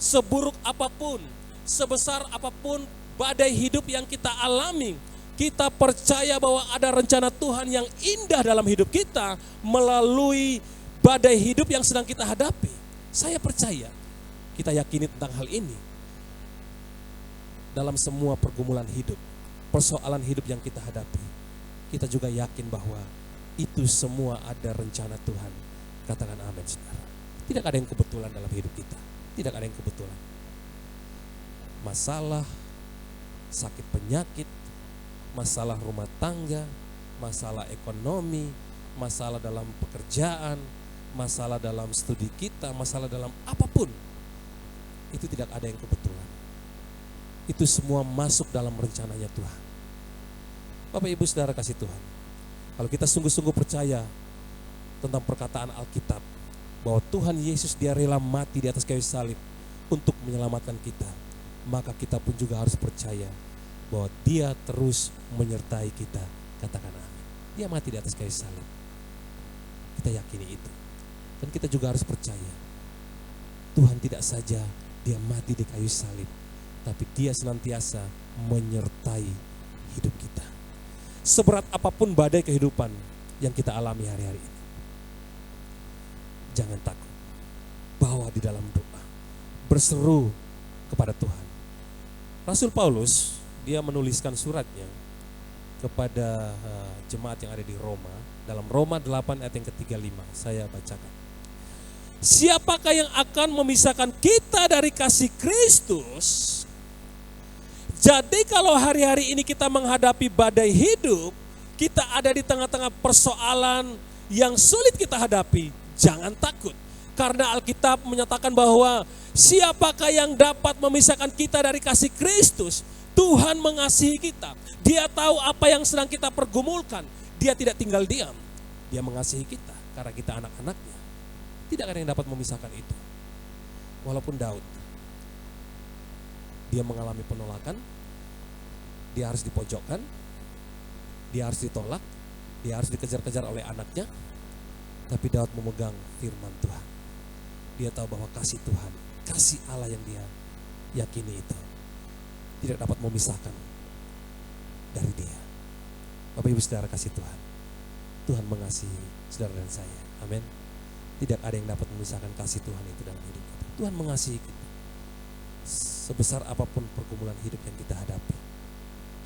seburuk apapun, sebesar apapun badai hidup yang kita alami, kita percaya bahwa ada rencana Tuhan yang indah dalam hidup kita melalui badai hidup yang sedang kita hadapi? Saya percaya, kita yakini tentang hal ini. Dalam semua pergumulan hidup, persoalan hidup yang kita hadapi, kita juga yakin bahwa itu semua ada rencana Tuhan. Katakan amin, saudara. Tidak ada yang kebetulan dalam hidup kita. Tidak ada yang kebetulan. Masalah, sakit penyakit, masalah rumah tangga, masalah ekonomi, masalah dalam pekerjaan, masalah dalam studi kita, masalah dalam apapun, itu tidak ada yang kebetulan. Itu semua masuk dalam rencananya Tuhan. Bapak Ibu Saudara kasih Tuhan, kalau kita sungguh-sungguh percaya tentang perkataan Alkitab, bahwa Tuhan Yesus dia rela mati di atas kayu salib untuk menyelamatkan kita, maka kita pun juga harus percaya bahwa dia terus menyertai kita. Katakan amin. Dia mati di atas kayu salib. Kita yakini itu. Dan kita juga harus percaya Tuhan tidak saja dia mati di kayu salib, tapi dia senantiasa menyertai hidup kita. Seberat apapun badai kehidupan yang kita alami hari-hari ini, jangan takut. Bawa di dalam doa, berseru kepada Tuhan. Rasul Paulus, dia menuliskan suratnya kepada jemaat yang ada di Roma, dalam Roma 8 ayat yang ke-35. Saya bacakan. Siapakah yang akan memisahkan kita dari kasih Kristus? Jadi kalau hari-hari ini kita menghadapi badai hidup, kita ada di tengah-tengah persoalan yang sulit kita hadapi, jangan takut. Karena Alkitab menyatakan bahwa siapakah yang dapat memisahkan kita dari kasih Kristus? Tuhan mengasihi kita. Dia tahu apa yang sedang kita pergumulkan. Dia tidak tinggal diam. Dia mengasihi kita karena kita anak-anaknya. Tidak ada yang dapat memisahkan itu. Walaupun Daud, dia mengalami penolakan, dia harus dipojokkan, dia harus ditolak, dia harus dikejar-kejar oleh anaknya. Tapi Daud memegang firman Tuhan. Dia tahu bahwa kasih Tuhan, kasih Allah yang dia yakini itu tidak dapat memisahkan dari dia. Bapak Ibu Saudara kasih Tuhan, Tuhan mengasihi saudara dan saya. Amin. Tidak ada yang dapat memisahkan kasih Tuhan itu dalam hidup kita. Tuhan mengasihi kita. Sebesar apapun pergumulan hidup yang kita hadapi,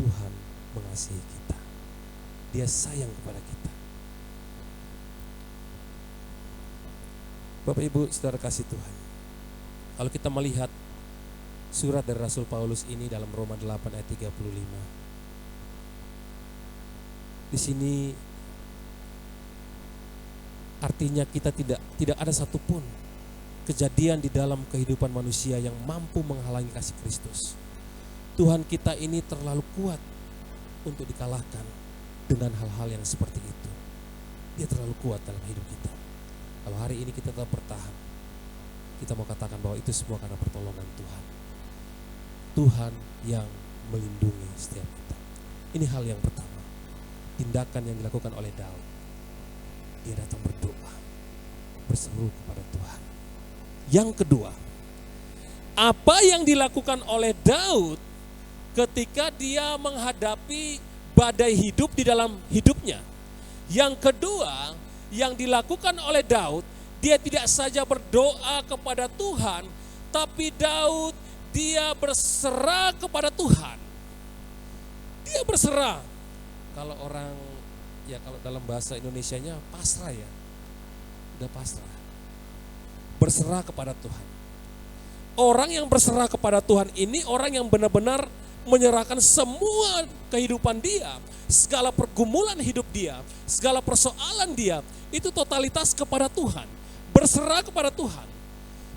Tuhan mengasihi kita. Dia sayang kepada kita. Bapak Ibu Saudara kasih Tuhan, kalau kita melihat surat dari Rasul Paulus ini dalam Roma 8 ayat 35, di sini artinya kita tidak ada satupun kejadian di dalam kehidupan manusia yang mampu menghalangi kasih Kristus. Tuhan kita ini terlalu kuat untuk dikalahkan dengan hal-hal yang seperti itu. Dia terlalu kuat dalam hidup kita. Kalau hari ini kita tetap bertahan, kita mau katakan bahwa itu semua karena pertolongan Tuhan. Tuhan yang melindungi setiap kita. Ini hal yang pertama, tindakan yang dilakukan oleh Daud. Dia datang berdoa, berseru kepada Tuhan. Yang kedua, apa yang dilakukan oleh Daud ketika dia menghadapi badai hidup di dalam hidupnya. Yang kedua, yang dilakukan oleh Daud, dia tidak saja berdoa kepada Tuhan, tapi Daud dia berserah kepada Tuhan. Dia berserah. Kalau orang, ya kalau dalam bahasa Indonesianya pasrah ya. Udah pasrah. Berserah kepada Tuhan. Orang yang berserah kepada Tuhan ini orang yang benar-benar menyerahkan semua kehidupan dia, segala pergumulan hidup dia, segala persoalan dia, itu totalitas kepada Tuhan. Berserah kepada Tuhan.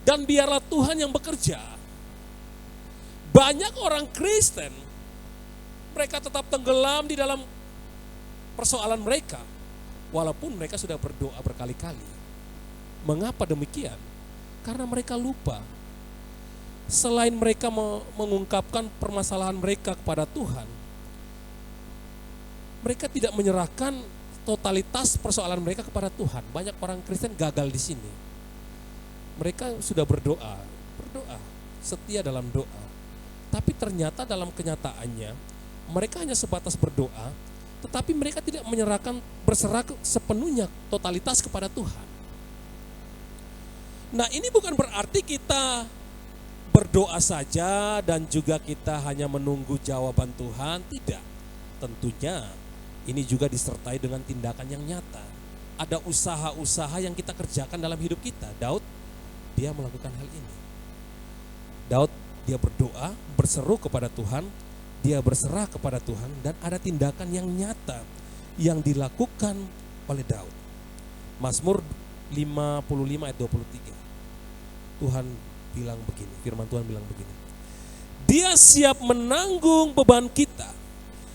Dan biarlah Tuhan yang bekerja. Banyak orang Kristen, mereka tetap tenggelam di dalam persoalan mereka, walaupun mereka sudah berdoa berkali-kali. Mengapa demikian? Karena mereka lupa. Selain mereka mengungkapkan permasalahan mereka kepada Tuhan, mereka tidak menyerahkan totalitas persoalan mereka kepada Tuhan. Banyak orang Kristen gagal di sini. Mereka sudah berdoa, setia dalam doa. Tapi ternyata dalam kenyataannya, mereka hanya sebatas berdoa, tetapi mereka tidak menyerahkan, berserah sepenuhnya totalitas kepada Tuhan. Nah, ini bukan berarti kita berdoa saja dan juga kita hanya menunggu jawaban Tuhan, tidak. Tentunya ini juga disertai dengan tindakan yang nyata. Ada usaha-usaha yang kita kerjakan dalam hidup kita. Daud, dia melakukan hal ini. Daud, dia berdoa, berseru kepada Tuhan, dia berserah kepada Tuhan, dan ada tindakan yang nyata yang dilakukan oleh Daud. Mazmur 55 ayat 23. Tuhan bilang begini, firman Tuhan bilang begini. Dia siap menanggung beban kita.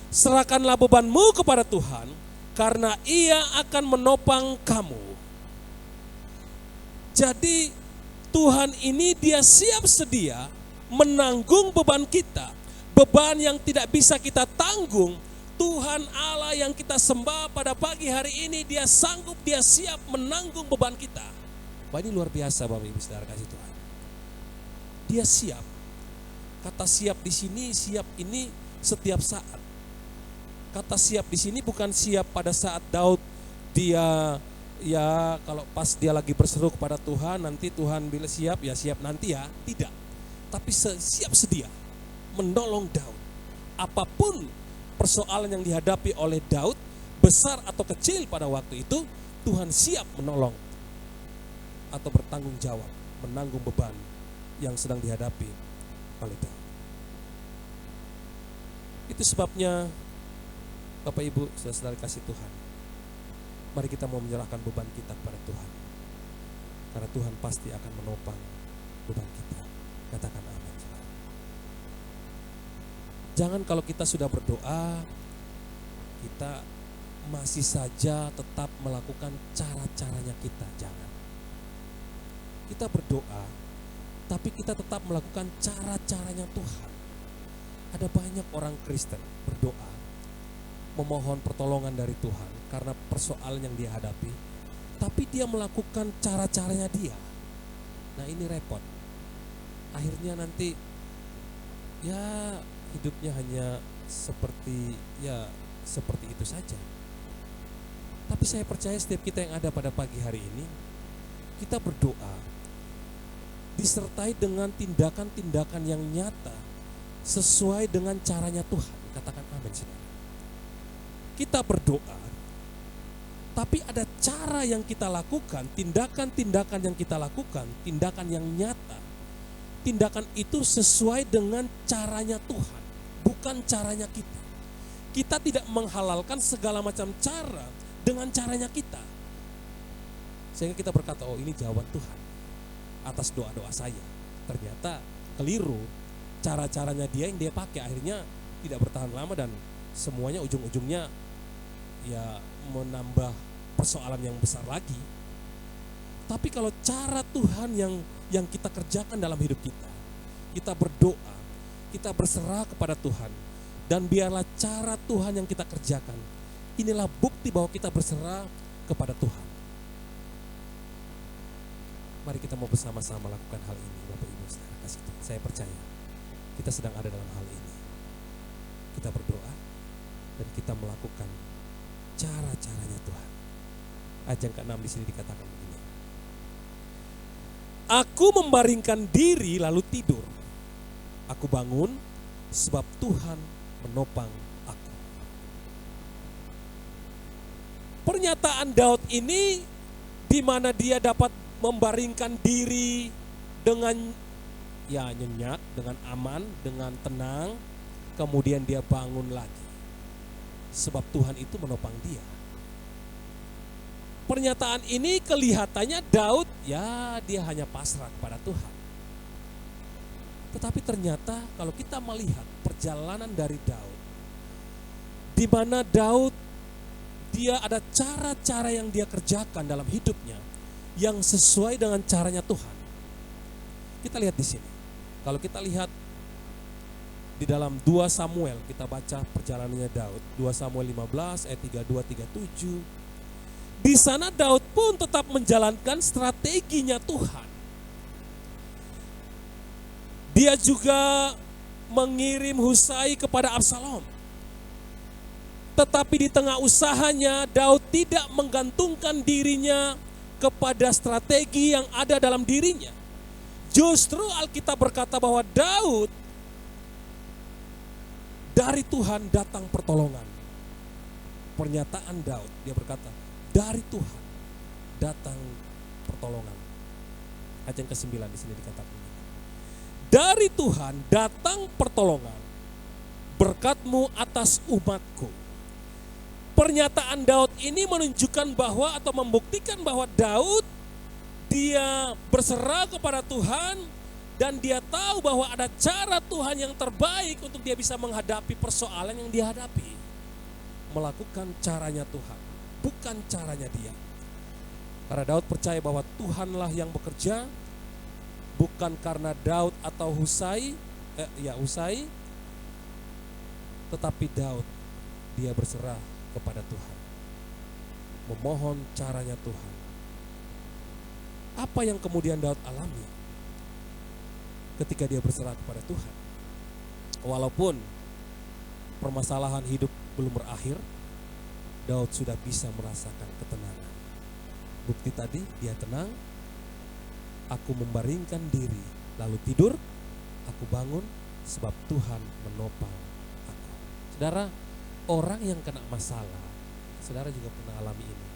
Serahkanlah bebanmu kepada Tuhan, karena Ia akan menopang kamu. Jadi Tuhan ini dia siap sedia menanggung beban kita. Beban yang tidak bisa kita tanggung, Tuhan Allah yang kita sembah pada pagi hari ini, dia sanggup, dia siap menanggung beban kita. Wah, ini luar biasa Bapak Ibu Saudara kasih Tuhan. Dia siap. Kata siap di sini, siap ini setiap saat. Kata siap di sini bukan siap pada saat Daud dia ya kalau pas dia lagi berseru kepada Tuhan, nanti Tuhan bila siap ya siap nanti ya. Tidak. Tapi siap sedia menolong Daud. Apapun persoalan yang dihadapi oleh Daud, besar atau kecil pada waktu itu, Tuhan siap menolong atau bertanggung jawab, menanggung beban yang sedang dihadapi oleh Daud. Itu sebabnya Bapak Ibu, saudara-saudara kasih Tuhan, mari kita mau menyerahkan beban kita kepada Tuhan. Karena Tuhan pasti akan menopang beban kita. Katakan amin. Jangan kalau kita sudah berdoa, kita masih saja tetap melakukan cara-caranya kita. Jangan. Kita berdoa, tapi kita tetap melakukan cara-caranya Tuhan. Ada banyak orang Kristen berdoa, memohon pertolongan dari Tuhan karena persoalan yang dia hadapi, tapi dia melakukan cara-caranya dia. Nah, ini repot. Akhirnya nanti ya hidupnya hanya seperti itu saja. Tapi saya percaya setiap kita yang ada pada pagi hari ini, kita berdoa disertai dengan tindakan-tindakan yang nyata sesuai dengan caranya Tuhan. Katakan amin, saudara. Kita berdoa, tapi ada cara yang kita lakukan, tindakan-tindakan yang kita lakukan, tindakan yang nyata. Tindakan itu sesuai dengan caranya Tuhan, bukan caranya kita. Kita tidak menghalalkan segala macam cara dengan caranya kita. Sehingga kita berkata, oh ini jawaban Tuhan atas doa-doa saya. Ternyata keliru, cara-caranya dia yang dia pakai akhirnya tidak bertahan lama dan semuanya ujung-ujungnya ya menambah persoalan yang besar lagi. Tapi kalau cara Tuhan yang kita kerjakan dalam hidup kita berdoa, kita berserah kepada Tuhan, dan biarlah cara Tuhan yang kita kerjakan, inilah bukti bahwa kita berserah kepada Tuhan. Mari kita mau bersama-sama lakukan hal ini, Bapak Ibu saudara kasih Tuhan. Saya percaya kita sedang ada dalam hal ini. Kita berdoa dan kita melakukan cara-caranya Tuhan. Ayat yang ke-6 di sini dikatakan begini. Aku membaringkan diri lalu tidur. Aku bangun sebab Tuhan menopang aku. Pernyataan Daud ini di mana dia dapat membaringkan diri dengan ya nyenyak, dengan aman, dengan tenang, kemudian dia bangun lagi. Sebab Tuhan itu menopang dia. Pernyataan ini kelihatannya Daud ya dia hanya pasrah kepada Tuhan. Tetapi ternyata kalau kita melihat perjalanan dari Daud, di mana Daud dia ada cara-cara yang dia kerjakan dalam hidupnya yang sesuai dengan caranya Tuhan. Kita lihat di sini. Kalau kita lihat di dalam 2 Samuel, kita baca perjalanannya Daud, 2 Samuel 15 ayat 32-37. Di sana Daud pun tetap menjalankan strateginya Tuhan. Dia juga mengirim Husai kepada Absalom. Tetapi di tengah usahanya Daud tidak menggantungkan dirinya kepada strategi yang ada dalam dirinya. Justru Alkitab berkata bahwa Daud dari Tuhan datang pertolongan. Pernyataan Daud, dia berkata, dari Tuhan datang pertolongan. Ayat yang ke-9 di sini dikatakan. Dari Tuhan datang pertolongan, berkat-Mu atas umat-Ku. Pernyataan Daud ini menunjukkan bahwa atau membuktikan bahwa Daud dia berserah kepada Tuhan dan dia tahu bahwa ada cara Tuhan yang terbaik untuk dia bisa menghadapi persoalan yang dia hadapi. Melakukan caranya Tuhan, bukan caranya dia. Karena Daud percaya bahwa Tuhanlah yang bekerja, bukan karena Daud atau Husai, tetapi Daud dia berserah kepada Tuhan, memohon caranya Tuhan. Apa yang kemudian Daud alami ketika dia berserah kepada Tuhan? Walaupun permasalahan hidup belum berakhir, Daud sudah bisa merasakan ketenangan. Bukti tadi dia tenang, aku membaringkan diri lalu tidur, aku bangun sebab Tuhan menopang aku. Saudara, orang yang kena masalah, saudara juga pernah alami ini.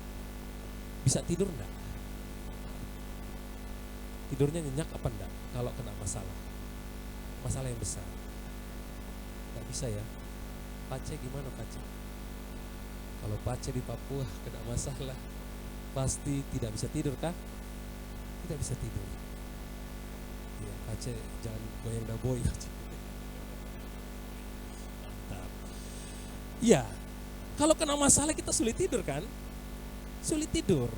Bisa tidur enggak? Tidurnya nyenyak apa enggak kalau kena masalah? Masalah yang besar. Enggak bisa ya. Pace gimana Pace? Kalau Pace di Papua kena masalah, pasti tidak bisa tidur kah? Tidak bisa tidur. Ya, Pace jangan goyang daboy. Mantap. Iya, kalau kena masalah kita sulit tidur kan? Sulit tidur.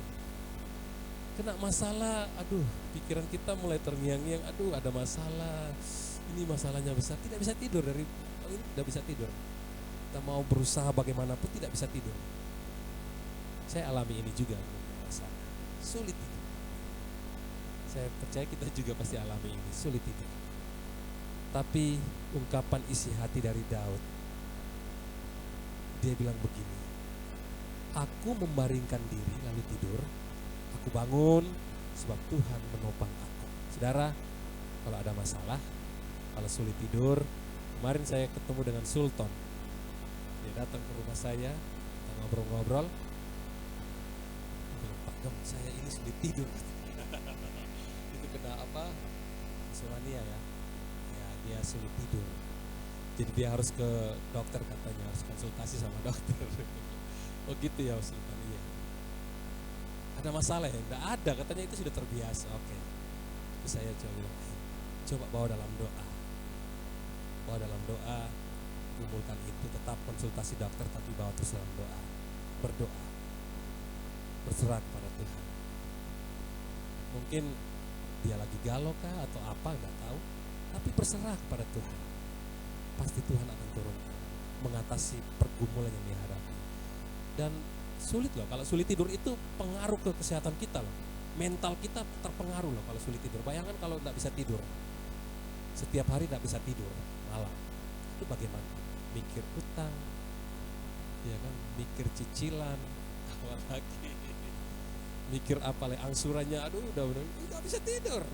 Kena masalah, aduh, pikiran kita mulai terngiang-ngiang, aduh ada masalah, ini masalahnya besar, tidak bisa tidur tidak bisa tidur. Kita mau berusaha bagaimanapun tidak bisa tidur. Saya alami ini juga, masalah, sulit tidur. Saya percaya kita juga pasti alami ini, sulit tidur. Tapi ungkapan isi hati dari Daud, dia bilang begini, aku membaringkan diri lalu tidur, aku bangun sebab Tuhan menopang aku. Saudara, kalau ada masalah, kalau sulit tidur, kemarin saya ketemu dengan Sultan. Dia datang ke rumah saya, kita ngobrol-ngobrol. Dia bilang, Pak Gem, saya ini sulit tidur. Itu kena apa? Insomnia ya. Ya, dia sulit tidur. Jadi dia harus ke dokter katanya, harus konsultasi sama dokter. Oh gitu ya Sultan, iya. Ada masalah ya? Enggak ada, katanya itu sudah terbiasa. Oke. Terus saya coba bawa dalam doa. Bawa dalam doa, kumpulkan itu, tetap konsultasi dokter tapi bawa terus dalam doa. Berdoa. Berserah kepada Tuhan. Mungkin dia lagi galau kah atau apa, enggak tahu. Tapi berserah kepada Tuhan. Pasti Tuhan akan turun mengatasi pergumulan yang dihadapi. Dan sulit loh, kalau sulit tidur itu pengaruh ke kesehatan kita loh. Mental kita terpengaruh loh kalau sulit tidur. Bayangkan kalau tidak bisa tidur, setiap hari tidak bisa tidur malam, itu bagaimana? Mikir utang, ya kan? Mikir cicilan, apalagi mikir apa lagi, angsurannya, aduh udah bisa tidur.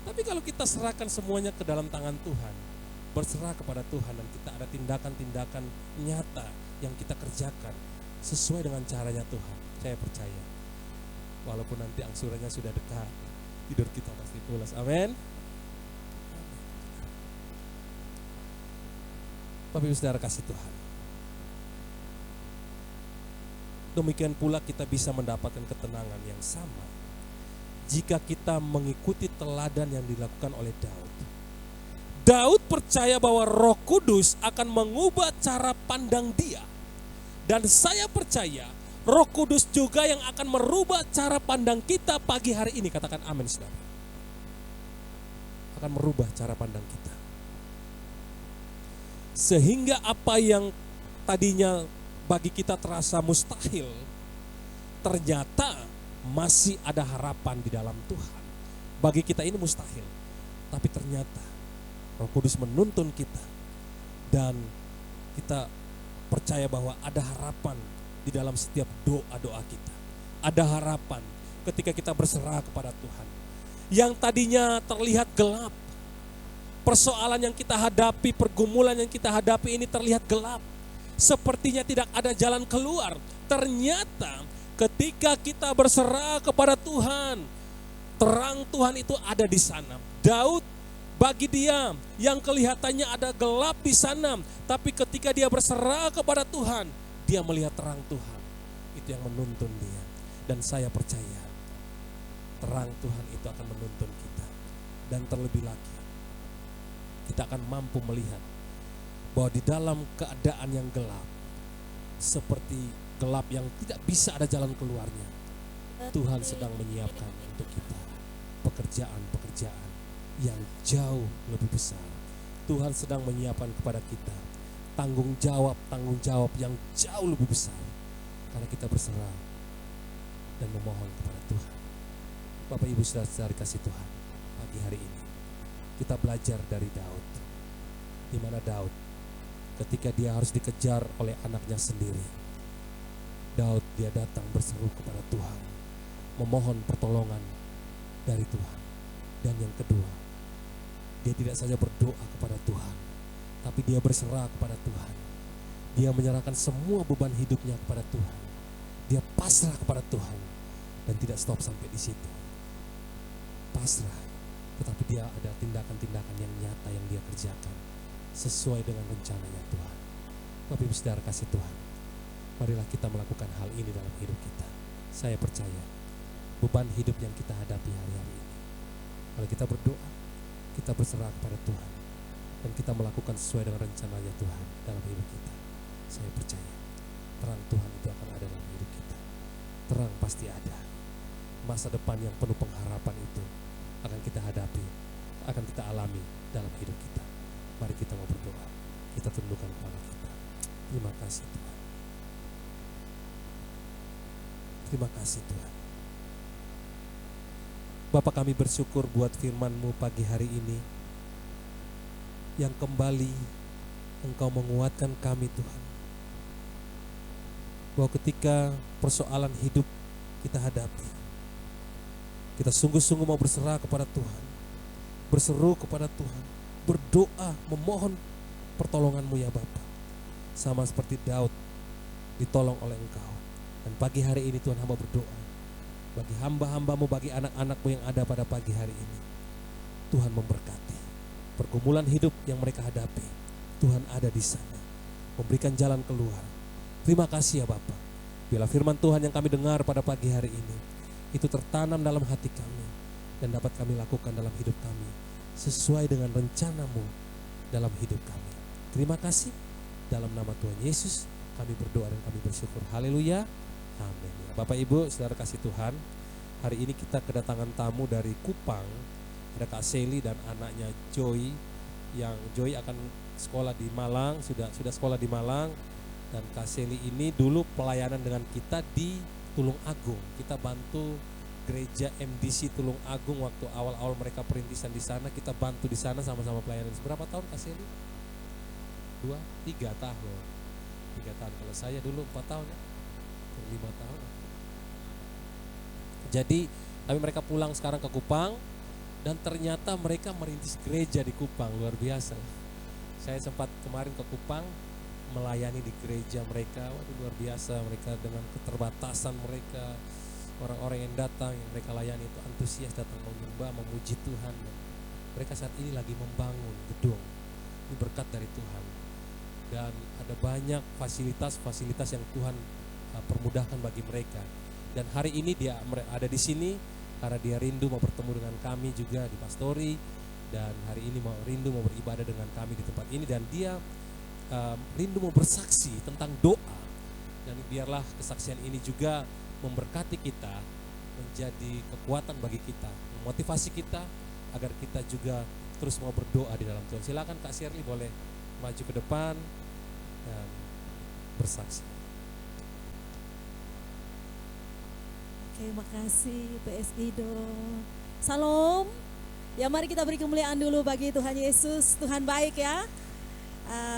Tapi kalau kita serahkan semuanya ke dalam tangan Tuhan, berserah kepada Tuhan, dan kita ada tindakan-tindakan nyata yang kita kerjakan sesuai dengan caranya Tuhan, saya percaya walaupun nanti angsurannya sudah dekat, tidur kita pasti pulas. Amin. Bapak Ibu Saudara kasih Tuhan, demikian pula kita bisa mendapatkan ketenangan yang sama jika kita mengikuti teladan yang dilakukan oleh Daud. Daud percaya bahwa Roh Kudus akan mengubah cara pandang dia. Dan saya percaya Roh Kudus juga yang akan merubah cara pandang kita pagi hari ini. Katakan amin, saudara. Akan merubah cara pandang kita. Sehingga apa yang tadinya bagi kita terasa mustahil, ternyata masih ada harapan di dalam Tuhan. Bagi kita ini mustahil, tapi ternyata Roh Kudus menuntun kita. Dan kita percaya bahwa ada harapan di dalam setiap doa-doa kita. Ada harapan ketika kita berserah kepada Tuhan. Yang tadinya terlihat gelap, persoalan yang kita hadapi, pergumulan yang kita hadapi ini terlihat gelap, sepertinya tidak ada jalan keluar. Ternyata ketika kita berserah kepada Tuhan, terang Tuhan itu ada di sana. Daud, bagi dia yang kelihatannya ada gelap di sana, tapi ketika dia berserah kepada Tuhan, dia melihat terang Tuhan. Itu yang menuntun dia. Dan saya percaya terang Tuhan itu akan menuntun kita. Dan terlebih lagi, kita akan mampu melihat bahwa di dalam keadaan yang gelap, seperti gelap yang tidak bisa ada jalan keluarnya, Tuhan sedang menyiapkan untuk kita pekerjaan-pekerjaan yang jauh lebih besar. Tuhan sedang menyiapkan kepada kita tanggung jawab yang jauh lebih besar. Karena kita berserah dan memohon kepada Tuhan. Bapak Ibu Saudara kasih Tuhan, pagi hari ini kita belajar dari Daud. Di mana Daud ketika dia harus dikejar oleh anaknya sendiri, Daud dia datang berseru kepada Tuhan, memohon pertolongan dari Tuhan. Dan yang kedua, dia tidak saja berdoa kepada Tuhan, tapi dia berserah kepada Tuhan. Dia menyerahkan semua beban hidupnya kepada Tuhan. Dia pasrah kepada Tuhan dan tidak stop sampai di situ. Pasrah, tetapi dia ada tindakan-tindakan yang nyata yang dia kerjakan sesuai dengan rencananya Tuhan. Bapak Ibu Saudara kasih Tuhan, marilah kita melakukan hal ini dalam hidup kita. Saya percaya beban hidup yang kita hadapi hari-hari ini, kalau kita berdoa, kita berserah kepada Tuhan, dan kita melakukan sesuai dengan rencananya Tuhan dalam hidup kita, saya percaya terang Tuhan itu akan ada dalam hidup kita. Terang pasti ada. Masa depan yang penuh pengharapan itu akan kita hadapi, akan kita alami dalam hidup kita. Mari kita mau berdoa, kita tundukkan kepala kita. Terima kasih Tuhan. Terima kasih Tuhan. Bapa, kami bersyukur buat firman-Mu pagi hari ini, yang kembali Engkau menguatkan kami Tuhan. Bahwa ketika persoalan hidup kita hadapi, kita sungguh-sungguh mau berserah kepada Tuhan, berseru kepada Tuhan, berdoa, memohon pertolongan-Mu ya Bapa. Sama seperti Daud ditolong oleh Engkau. Dan pagi hari ini Tuhan, hamba berdoa bagi hamba-hamba-Mu, bagi anak-anak-Mu yang ada pada pagi hari ini. Tuhan memberkati pergumulan hidup yang mereka hadapi. Tuhan ada di sana, memberikan jalan keluar. Terima kasih ya Bapa. Bila firman Tuhan yang kami dengar pada pagi hari ini itu tertanam dalam hati kami dan dapat kami lakukan dalam hidup kami sesuai dengan rencana-Mu dalam hidup kami. Terima kasih. Dalam nama Tuhan Yesus kami berdoa dan kami bersyukur. Haleluya. Amin. Bapak Ibu Saudara kasih Tuhan, hari ini kita kedatangan tamu dari Kupang. Ada Kak Seli dan anaknya Joy, yang Joy akan sekolah di Malang, sudah sekolah di Malang. Dan Kak Seli ini dulu pelayanan dengan kita di Tulung Agung. Kita bantu gereja MDC Tulung Agung waktu awal-awal mereka perintisan di sana. Kita bantu di sana sama-sama pelayanan. Berapa tahun Kak Seli? 3 tahun. 3 tahun. Kalau saya dulu 4 tahun ya. 5 tahun. Jadi tapi mereka pulang sekarang ke Kupang, dan ternyata mereka merintis gereja di Kupang, luar biasa. Saya sempat kemarin ke Kupang melayani di gereja mereka. Waduh, luar biasa, mereka dengan keterbatasan mereka, orang-orang yang datang yang mereka layani itu antusias datang menyembah, memuji Tuhan. Mereka saat ini lagi membangun gedung. Ini berkat dari Tuhan. Dan ada banyak fasilitas-fasilitas yang Tuhan permudahkan bagi mereka. Dan hari ini dia ada di sini karena dia rindu mau bertemu dengan kami juga di Pastori, dan hari ini rindu mau beribadah dengan kami di tempat ini, dan dia rindu mau bersaksi tentang doa. Dan biarlah kesaksian ini juga memberkati kita, menjadi kekuatan bagi kita, memotivasi kita agar kita juga terus mau berdoa di dalam Tuhan. Silakan Kak Shirley boleh maju ke depan dan bersaksi. Oke, makasih PSI Do. Salam. Ya, mari kita beri kemuliaan dulu bagi Tuhan Yesus. Tuhan baik ya.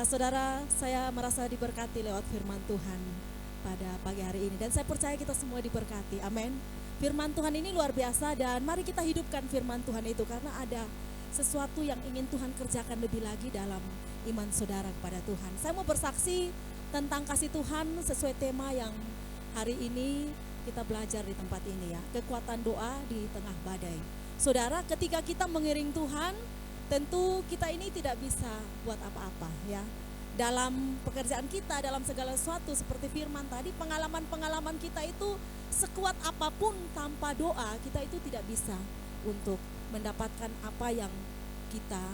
Saudara, saya merasa diberkati lewat firman Tuhan pada pagi hari ini. Dan saya percaya kita semua diberkati. Amin. Firman Tuhan ini luar biasa, dan mari kita hidupkan firman Tuhan itu, karena ada sesuatu yang ingin Tuhan kerjakan lebih lagi dalam iman saudara kepada Tuhan. Saya mau bersaksi tentang kasih Tuhan sesuai tema yang hari ini kita belajar di tempat ini ya. Kekuatan doa di tengah badai. Saudara, ketika kita mengiring Tuhan, tentu kita ini tidak bisa buat apa-apa ya. Dalam pekerjaan kita, dalam segala sesuatu seperti firman tadi, pengalaman-pengalaman kita itu sekuat apapun tanpa doa, kita itu tidak bisa untuk mendapatkan apa yang kita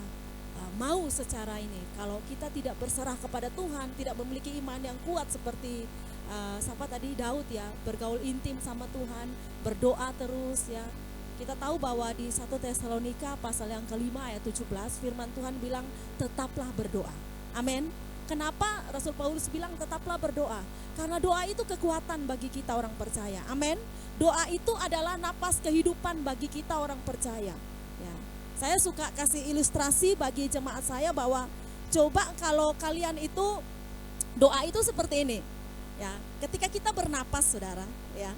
mau secara ini. Kalau kita tidak berserah kepada Tuhan, tidak memiliki iman yang kuat seperti siapa tadi, Daud ya, bergaul intim sama Tuhan, berdoa terus ya. Kita tahu bahwa di 1 Tesalonika pasal yang kelima ayat 17 firman Tuhan bilang tetaplah berdoa. Amin. Kenapa Rasul Paulus bilang tetaplah berdoa? Karena doa itu kekuatan bagi kita orang percaya. Amin. Doa itu adalah napas kehidupan bagi kita orang percaya. Ya. Saya suka kasih ilustrasi bagi jemaat saya bahwa coba kalau kalian itu doa itu seperti ini. Ya, ketika kita bernapas saudara, ya.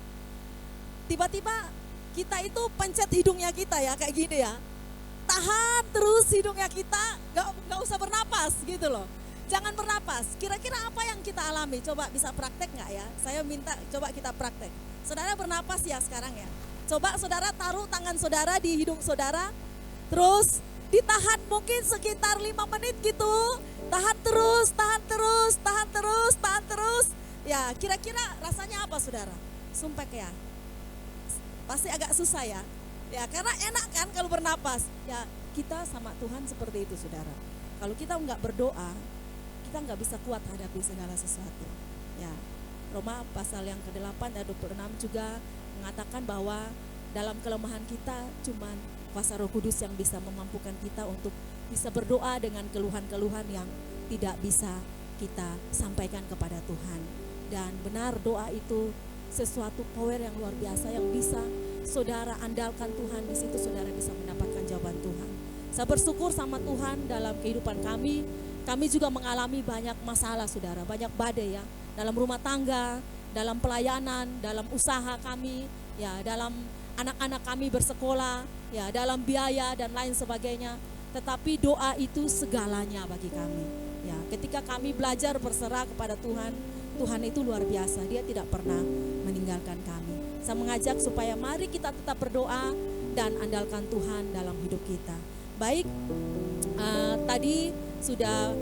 Tiba-tiba kita itu pencet hidungnya kita ya kayak gini ya. Tahan terus hidungnya kita, nggak usah bernapas gitu loh. Jangan bernapas. Kira-kira apa yang kita alami? Coba bisa praktek nggak ya? Saya minta coba kita praktek. Saudara bernapas ya sekarang ya. Coba saudara taruh tangan saudara di hidung saudara. Terus ditahan mungkin sekitar 5 menit gitu. Tahan terus, tahan terus, tahan terus, tahan terus. Ya kira-kira rasanya apa saudara? Sumpek ya? Pasti agak susah ya. Ya karena enak kan kalau bernapas. Ya kita sama Tuhan seperti itu saudara. Kalau kita nggak berdoa, kita nggak bisa kuat hadapi segala sesuatu. Ya, Roma pasal yang ke-8 ayat 26 juga mengatakan bahwa dalam kelemahan kita cuman kuasa Roh Kudus yang bisa memampukan kita untuk bisa berdoa dengan keluhan-keluhan yang tidak bisa kita sampaikan kepada Tuhan. Dan benar doa itu sesuatu power yang luar biasa yang bisa saudara andalkan Tuhan, di situ saudara bisa mendapatkan jawaban Tuhan. Saya bersyukur sama Tuhan dalam kehidupan kami. Kami juga mengalami banyak masalah saudara, banyak badai ya. Dalam rumah tangga, dalam pelayanan, dalam usaha kami, ya dalam anak-anak kami bersekolah, ya dalam biaya dan lain sebagainya. Tetapi doa itu segalanya bagi kami. Ya, ketika kami belajar berserah kepada Tuhan, Tuhan itu luar biasa, Dia tidak pernah meninggalkan kami. Saya mengajak supaya mari kita tetap berdoa dan andalkan Tuhan dalam hidup kita. Baik, tadi sudah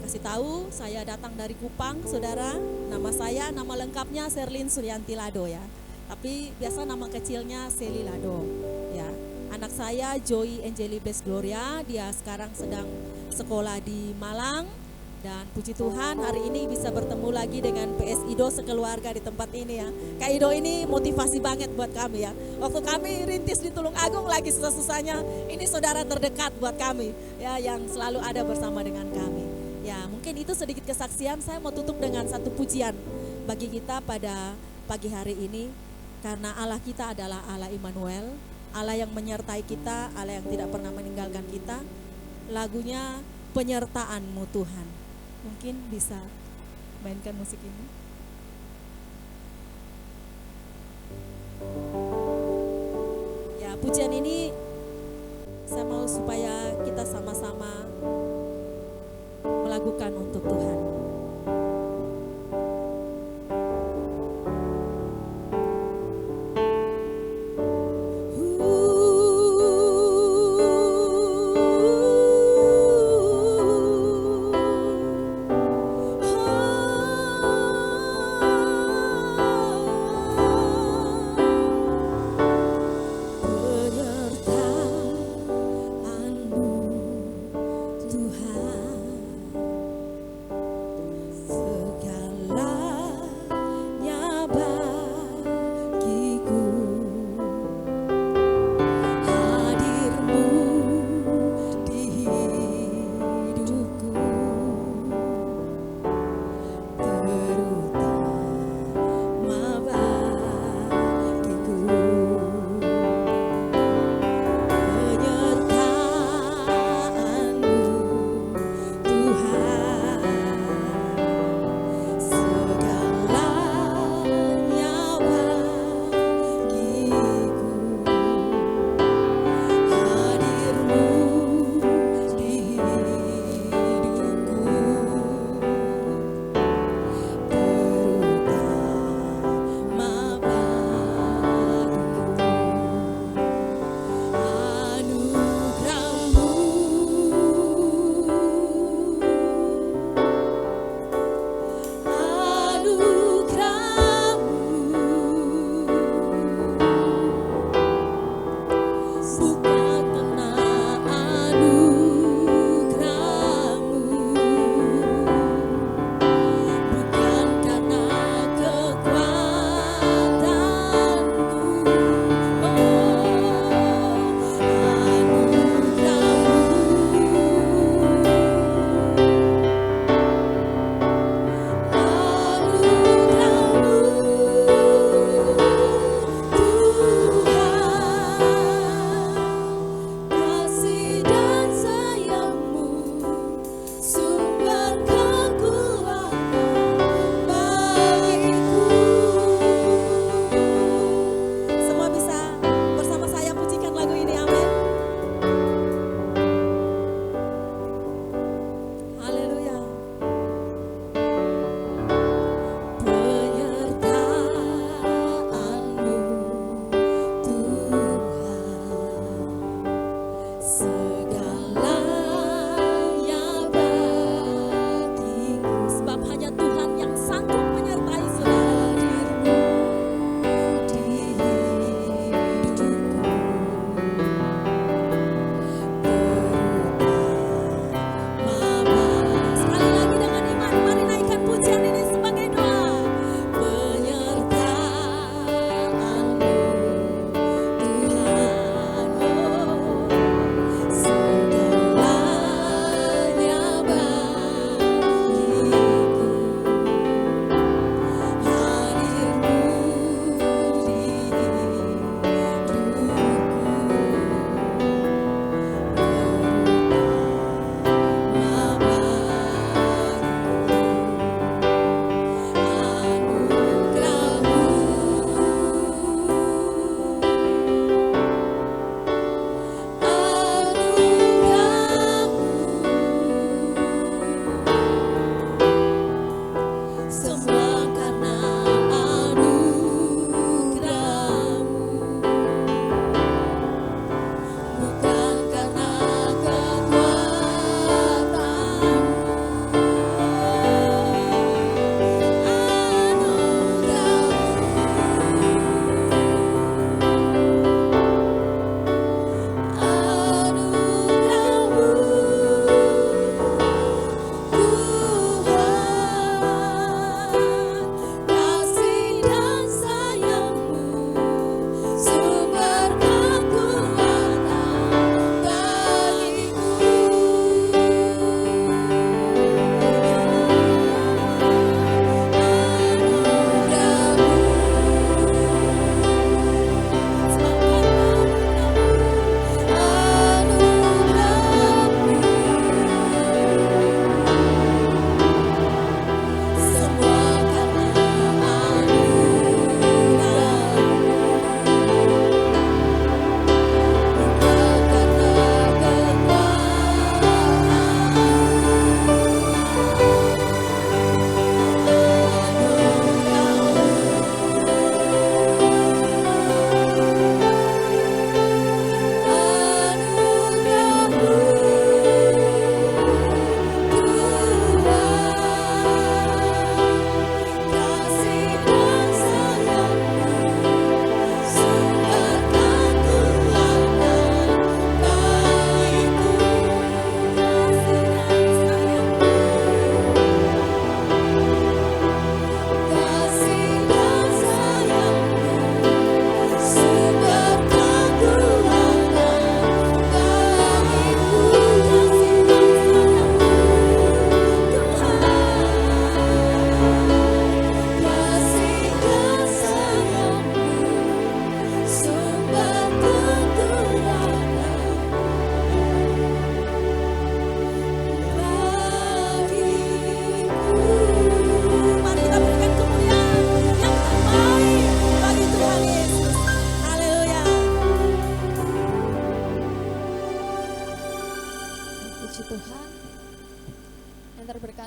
kasih tahu saya datang dari Kupang, saudara. Nama saya, nama lengkapnya Serlin Suryanti Lado ya. Tapi biasa nama kecilnya Seli Lado. Ya, anak saya Joy Angeli Bes Gloria, dia sekarang sedang sekolah di Malang. Dan puji Tuhan hari ini bisa bertemu lagi dengan PS Ido sekeluarga di tempat ini ya. Kak Ido ini motivasi banget buat kami ya. Waktu kami rintis di Tulung Agung lagi susah-susahnya, ini saudara terdekat buat kami ya, yang selalu ada bersama dengan kami. Ya mungkin itu sedikit kesaksian. Saya mau tutup dengan satu pujian bagi kita pada pagi hari ini. Karena Allah kita adalah Allah Immanuel, Allah yang menyertai kita, Allah yang tidak pernah meninggalkan kita. Lagunya Penyertaan-Mu Tuhan. Mungkin bisa mainkan musik ini. Ya, pujian ini saya mau supaya kita sama-sama melakukan untuk Tuhan. Tuhan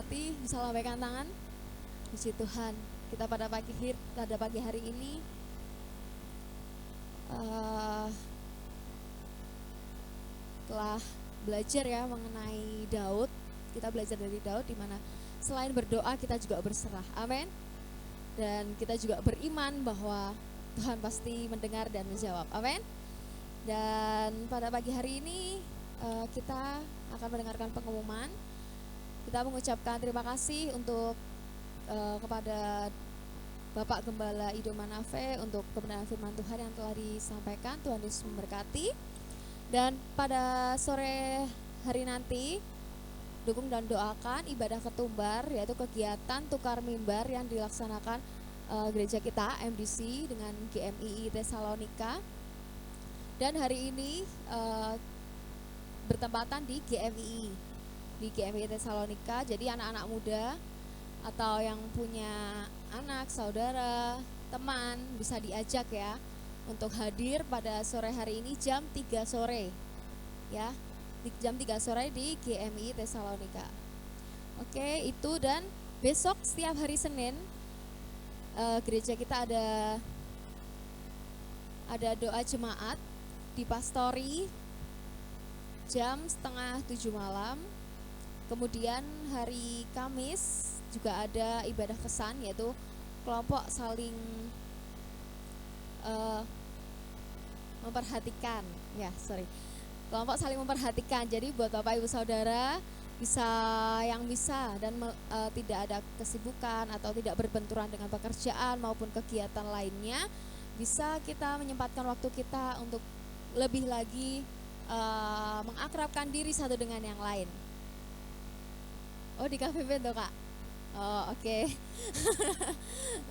mengerti, bisa lambaikan tangan. Puji Tuhan, kita pada pagi hari ini telah belajar ya mengenai Daud. Kita belajar dari Daud di mana selain berdoa kita juga berserah. Amin. Dan kita juga beriman bahwa Tuhan pasti mendengar dan menjawab. Amin. Dan pada pagi hari ini kita akan mendengarkan pengumuman. Kita mengucapkan terima kasih untuk kepada Bapak Gembala Ido Manafe untuk kebenaran firman Tuhan yang telah disampaikan. Tuhan Yesus memberkati. Dan pada sore hari nanti dukung dan doakan ibadah ketumbar, yaitu kegiatan tukar mimbar yang dilaksanakan gereja kita MDC dengan GMII Tesalonika. Dan hari ini bertempatan di GMII Tesalonika. Jadi anak-anak muda atau yang punya anak, saudara, teman bisa diajak ya untuk hadir pada sore hari ini jam 3 sore ya, jam 3 sore di GMII Tesalonika. Oke, itu. Dan besok setiap hari Senin gereja kita ada doa jemaat di Pastori jam 6:30 malam. Kemudian hari Kamis juga ada ibadah kesan, yaitu kelompok saling memperhatikan kelompok saling memperhatikan. Jadi buat Bapak Ibu Saudara yang bisa dan tidak ada kesibukan atau tidak berbenturan dengan pekerjaan maupun kegiatan lainnya, bisa kita menyempatkan waktu kita untuk lebih lagi mengakrabkan diri satu dengan yang lain. Oh, di Cafe Bento, Kak? Oh, oke.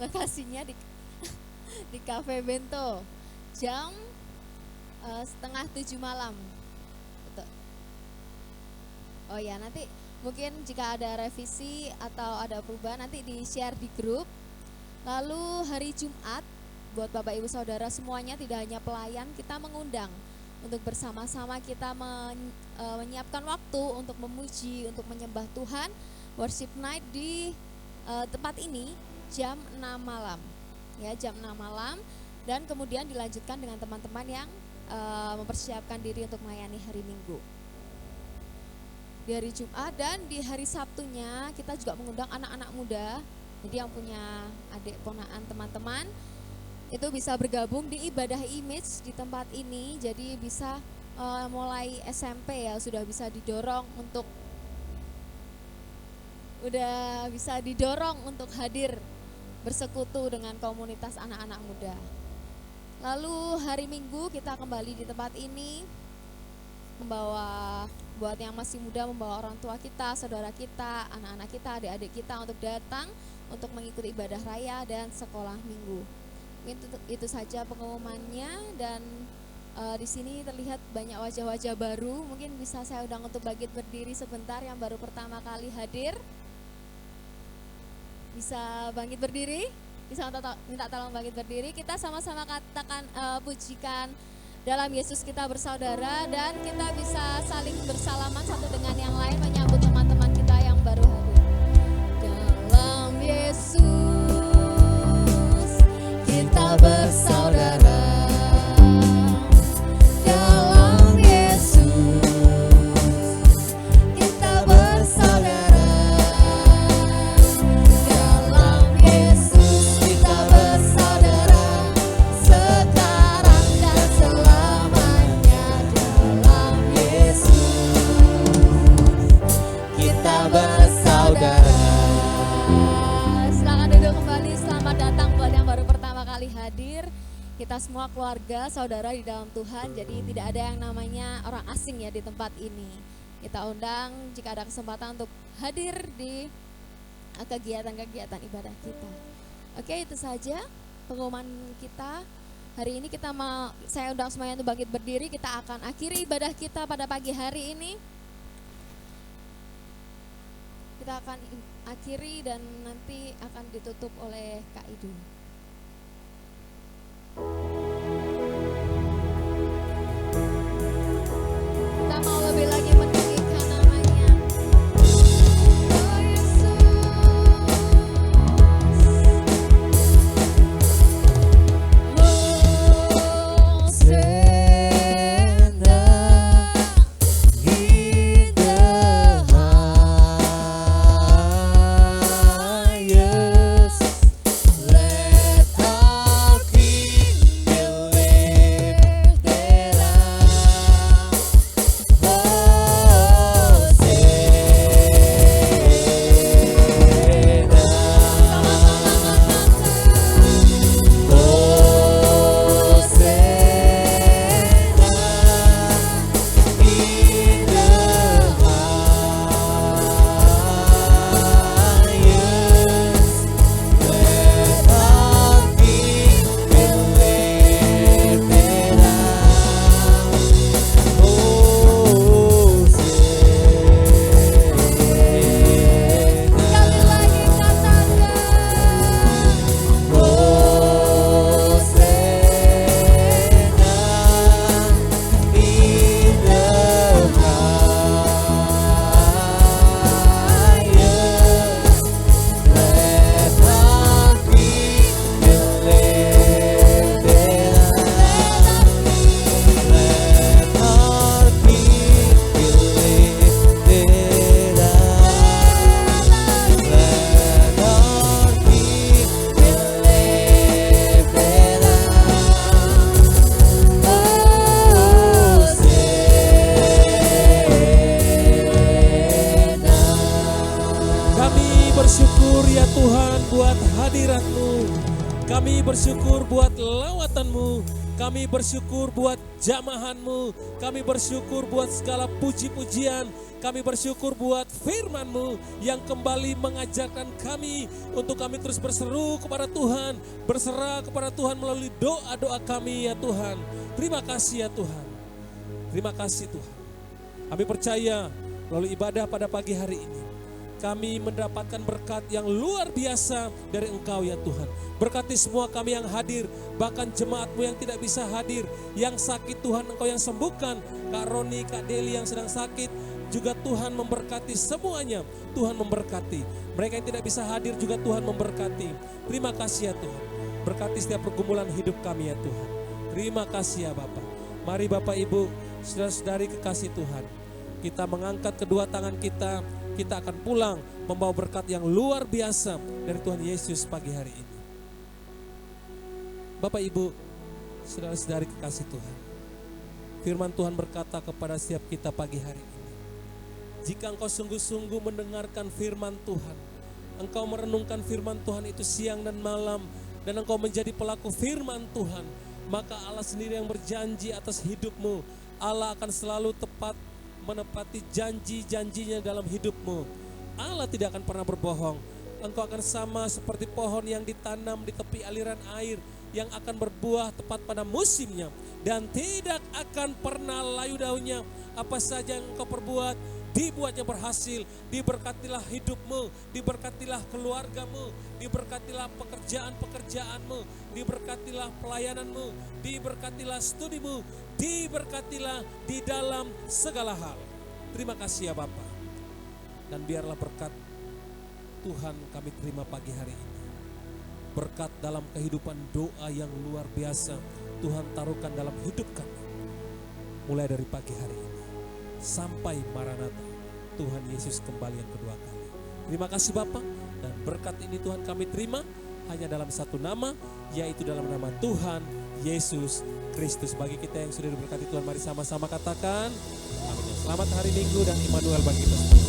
Lokasinya di Cafe Bento jam 6:30 malam. Betul. Oh ya, nanti mungkin jika ada revisi atau ada perubahan nanti di-share di grup. Lalu hari Jumat buat Bapak Ibu Saudara semuanya, tidak hanya pelayan, kita mengundang untuk bersama-sama kita menyiapkan waktu untuk memuji, untuk menyembah Tuhan, worship night di tempat ini jam 6 malam. Ya, jam 6 malam, dan kemudian dilanjutkan dengan teman-teman yang mempersiapkan diri untuk melayani hari Minggu. Di hari Jumat dan di hari Sabtunya kita juga mengundang anak-anak muda. Jadi yang punya adik ponaan teman-teman itu bisa bergabung di ibadah image di tempat ini. Jadi bisa mulai SMP ya sudah bisa didorong untuk hadir bersekutu dengan komunitas anak-anak muda. Lalu hari Minggu kita kembali di tempat ini buat yang masih muda membawa orang tua kita, saudara kita, anak-anak kita, adik-adik kita untuk datang untuk mengikuti ibadah raya dan sekolah minggu. Itu saja pengumumannya. Dan di sini terlihat banyak wajah-wajah baru. Mungkin bisa saya undang untuk bangkit berdiri sebentar yang baru pertama kali hadir. Bisa bangkit berdiri? Bisa minta tolong bangkit berdiri. Kita sama-sama katakan pujikan dalam Yesus kita bersaudara, dan kita bisa saling bersalaman satu dengan yang lain menyambut teman-teman kita yang baru hadir. Dalam Yesus kita bersaudara. Dalam Yesus kita bersaudara. Dalam Yesus kita bersaudara sekarang dan selamanya. Dalam Yesus kita bersaudara. Silakan duduk kembali. Selamat datang buat yang baru pertama kali hadir. Kita semua keluarga, saudara di dalam Tuhan. Jadi tidak ada yang namanya orang asing ya di tempat ini. Kita undang jika ada kesempatan untuk hadir di kegiatan-kegiatan ibadah kita. Oke, itu saja pengumuman kita. Hari ini saya undang semuanya untuk bangkit berdiri. Kita akan akhiri ibadah kita pada pagi hari ini. Kita akan akhiri dan nanti akan ditutup oleh Kak Idu. Kita mau lebih lagi meninggikan namanya. Oh Yesus. bersyukur buat lawatan-Mu. Kami bersyukur buat jamahan-Mu. Kami bersyukur buat segala puji-pujian. Kami bersyukur buat firman-Mu yang kembali mengajarkan kami untuk kami terus berseru kepada Tuhan, berserah kepada Tuhan melalui doa-doa kami ya Tuhan. Terima kasih ya Tuhan. Terima kasih Tuhan. Kami percaya melalui ibadah pada pagi hari ini, kami mendapatkan berkat yang luar biasa dari Engkau ya Tuhan. Berkati semua kami yang hadir, bahkan jemaat-Mu yang tidak bisa hadir, yang sakit Tuhan Engkau yang sembuhkan. Kak Roni, Kak Deli yang sedang sakit, juga Tuhan memberkati semuanya. Tuhan memberkati. Mereka yang tidak bisa hadir juga Tuhan memberkati. Terima kasih ya Tuhan. Berkati setiap pergumulan hidup kami ya Tuhan. Terima kasih ya Bapak. Mari Bapak Ibu, saudara-saudari kekasih Tuhan, kita mengangkat kedua tangan kita. Kita akan pulang membawa berkat yang luar biasa dari Tuhan Yesus pagi hari ini. Bapak Ibu, saudara-saudari kekasih Tuhan, firman Tuhan berkata kepada setiap kita pagi hari ini, jika engkau sungguh-sungguh mendengarkan firman Tuhan, engkau merenungkan firman Tuhan itu siang dan malam, dan engkau menjadi pelaku firman Tuhan, maka Allah sendiri yang berjanji atas hidupmu. Allah akan selalu tepat menepati janji-janjinya dalam hidupmu. Allah tidak akan pernah berbohong. Engkau akan sama seperti pohon yang ditanam di tepi aliran air, yang akan berbuah tepat pada musimnya, dan tidak akan pernah layu daunnya. Apa saja yang engkau perbuat, dibuatnya berhasil. Diberkatilah hidupmu, diberkatilah keluargamu, diberkatilah pekerjaan-pekerjaanmu, diberkatilah pelayananmu, diberkatilah studimu, diberkatilah di dalam segala hal. Terima kasih ya Bapa. Dan biarlah berkat Tuhan kami terima pagi hari ini. Berkat dalam kehidupan doa yang luar biasa Tuhan taruhkan dalam hidup kami. Mulai dari pagi hari ini sampai Maranatha, Tuhan Yesus kembali yang kedua kali. Terima kasih Bapa, dan berkat ini Tuhan kami terima hanya dalam satu nama, yaitu dalam nama Tuhan Yesus Kristus. Bagi kita yang sudah diberkati Tuhan, mari sama-sama katakan amin. Selamat hari Minggu dan Immanuel bagi kita semua.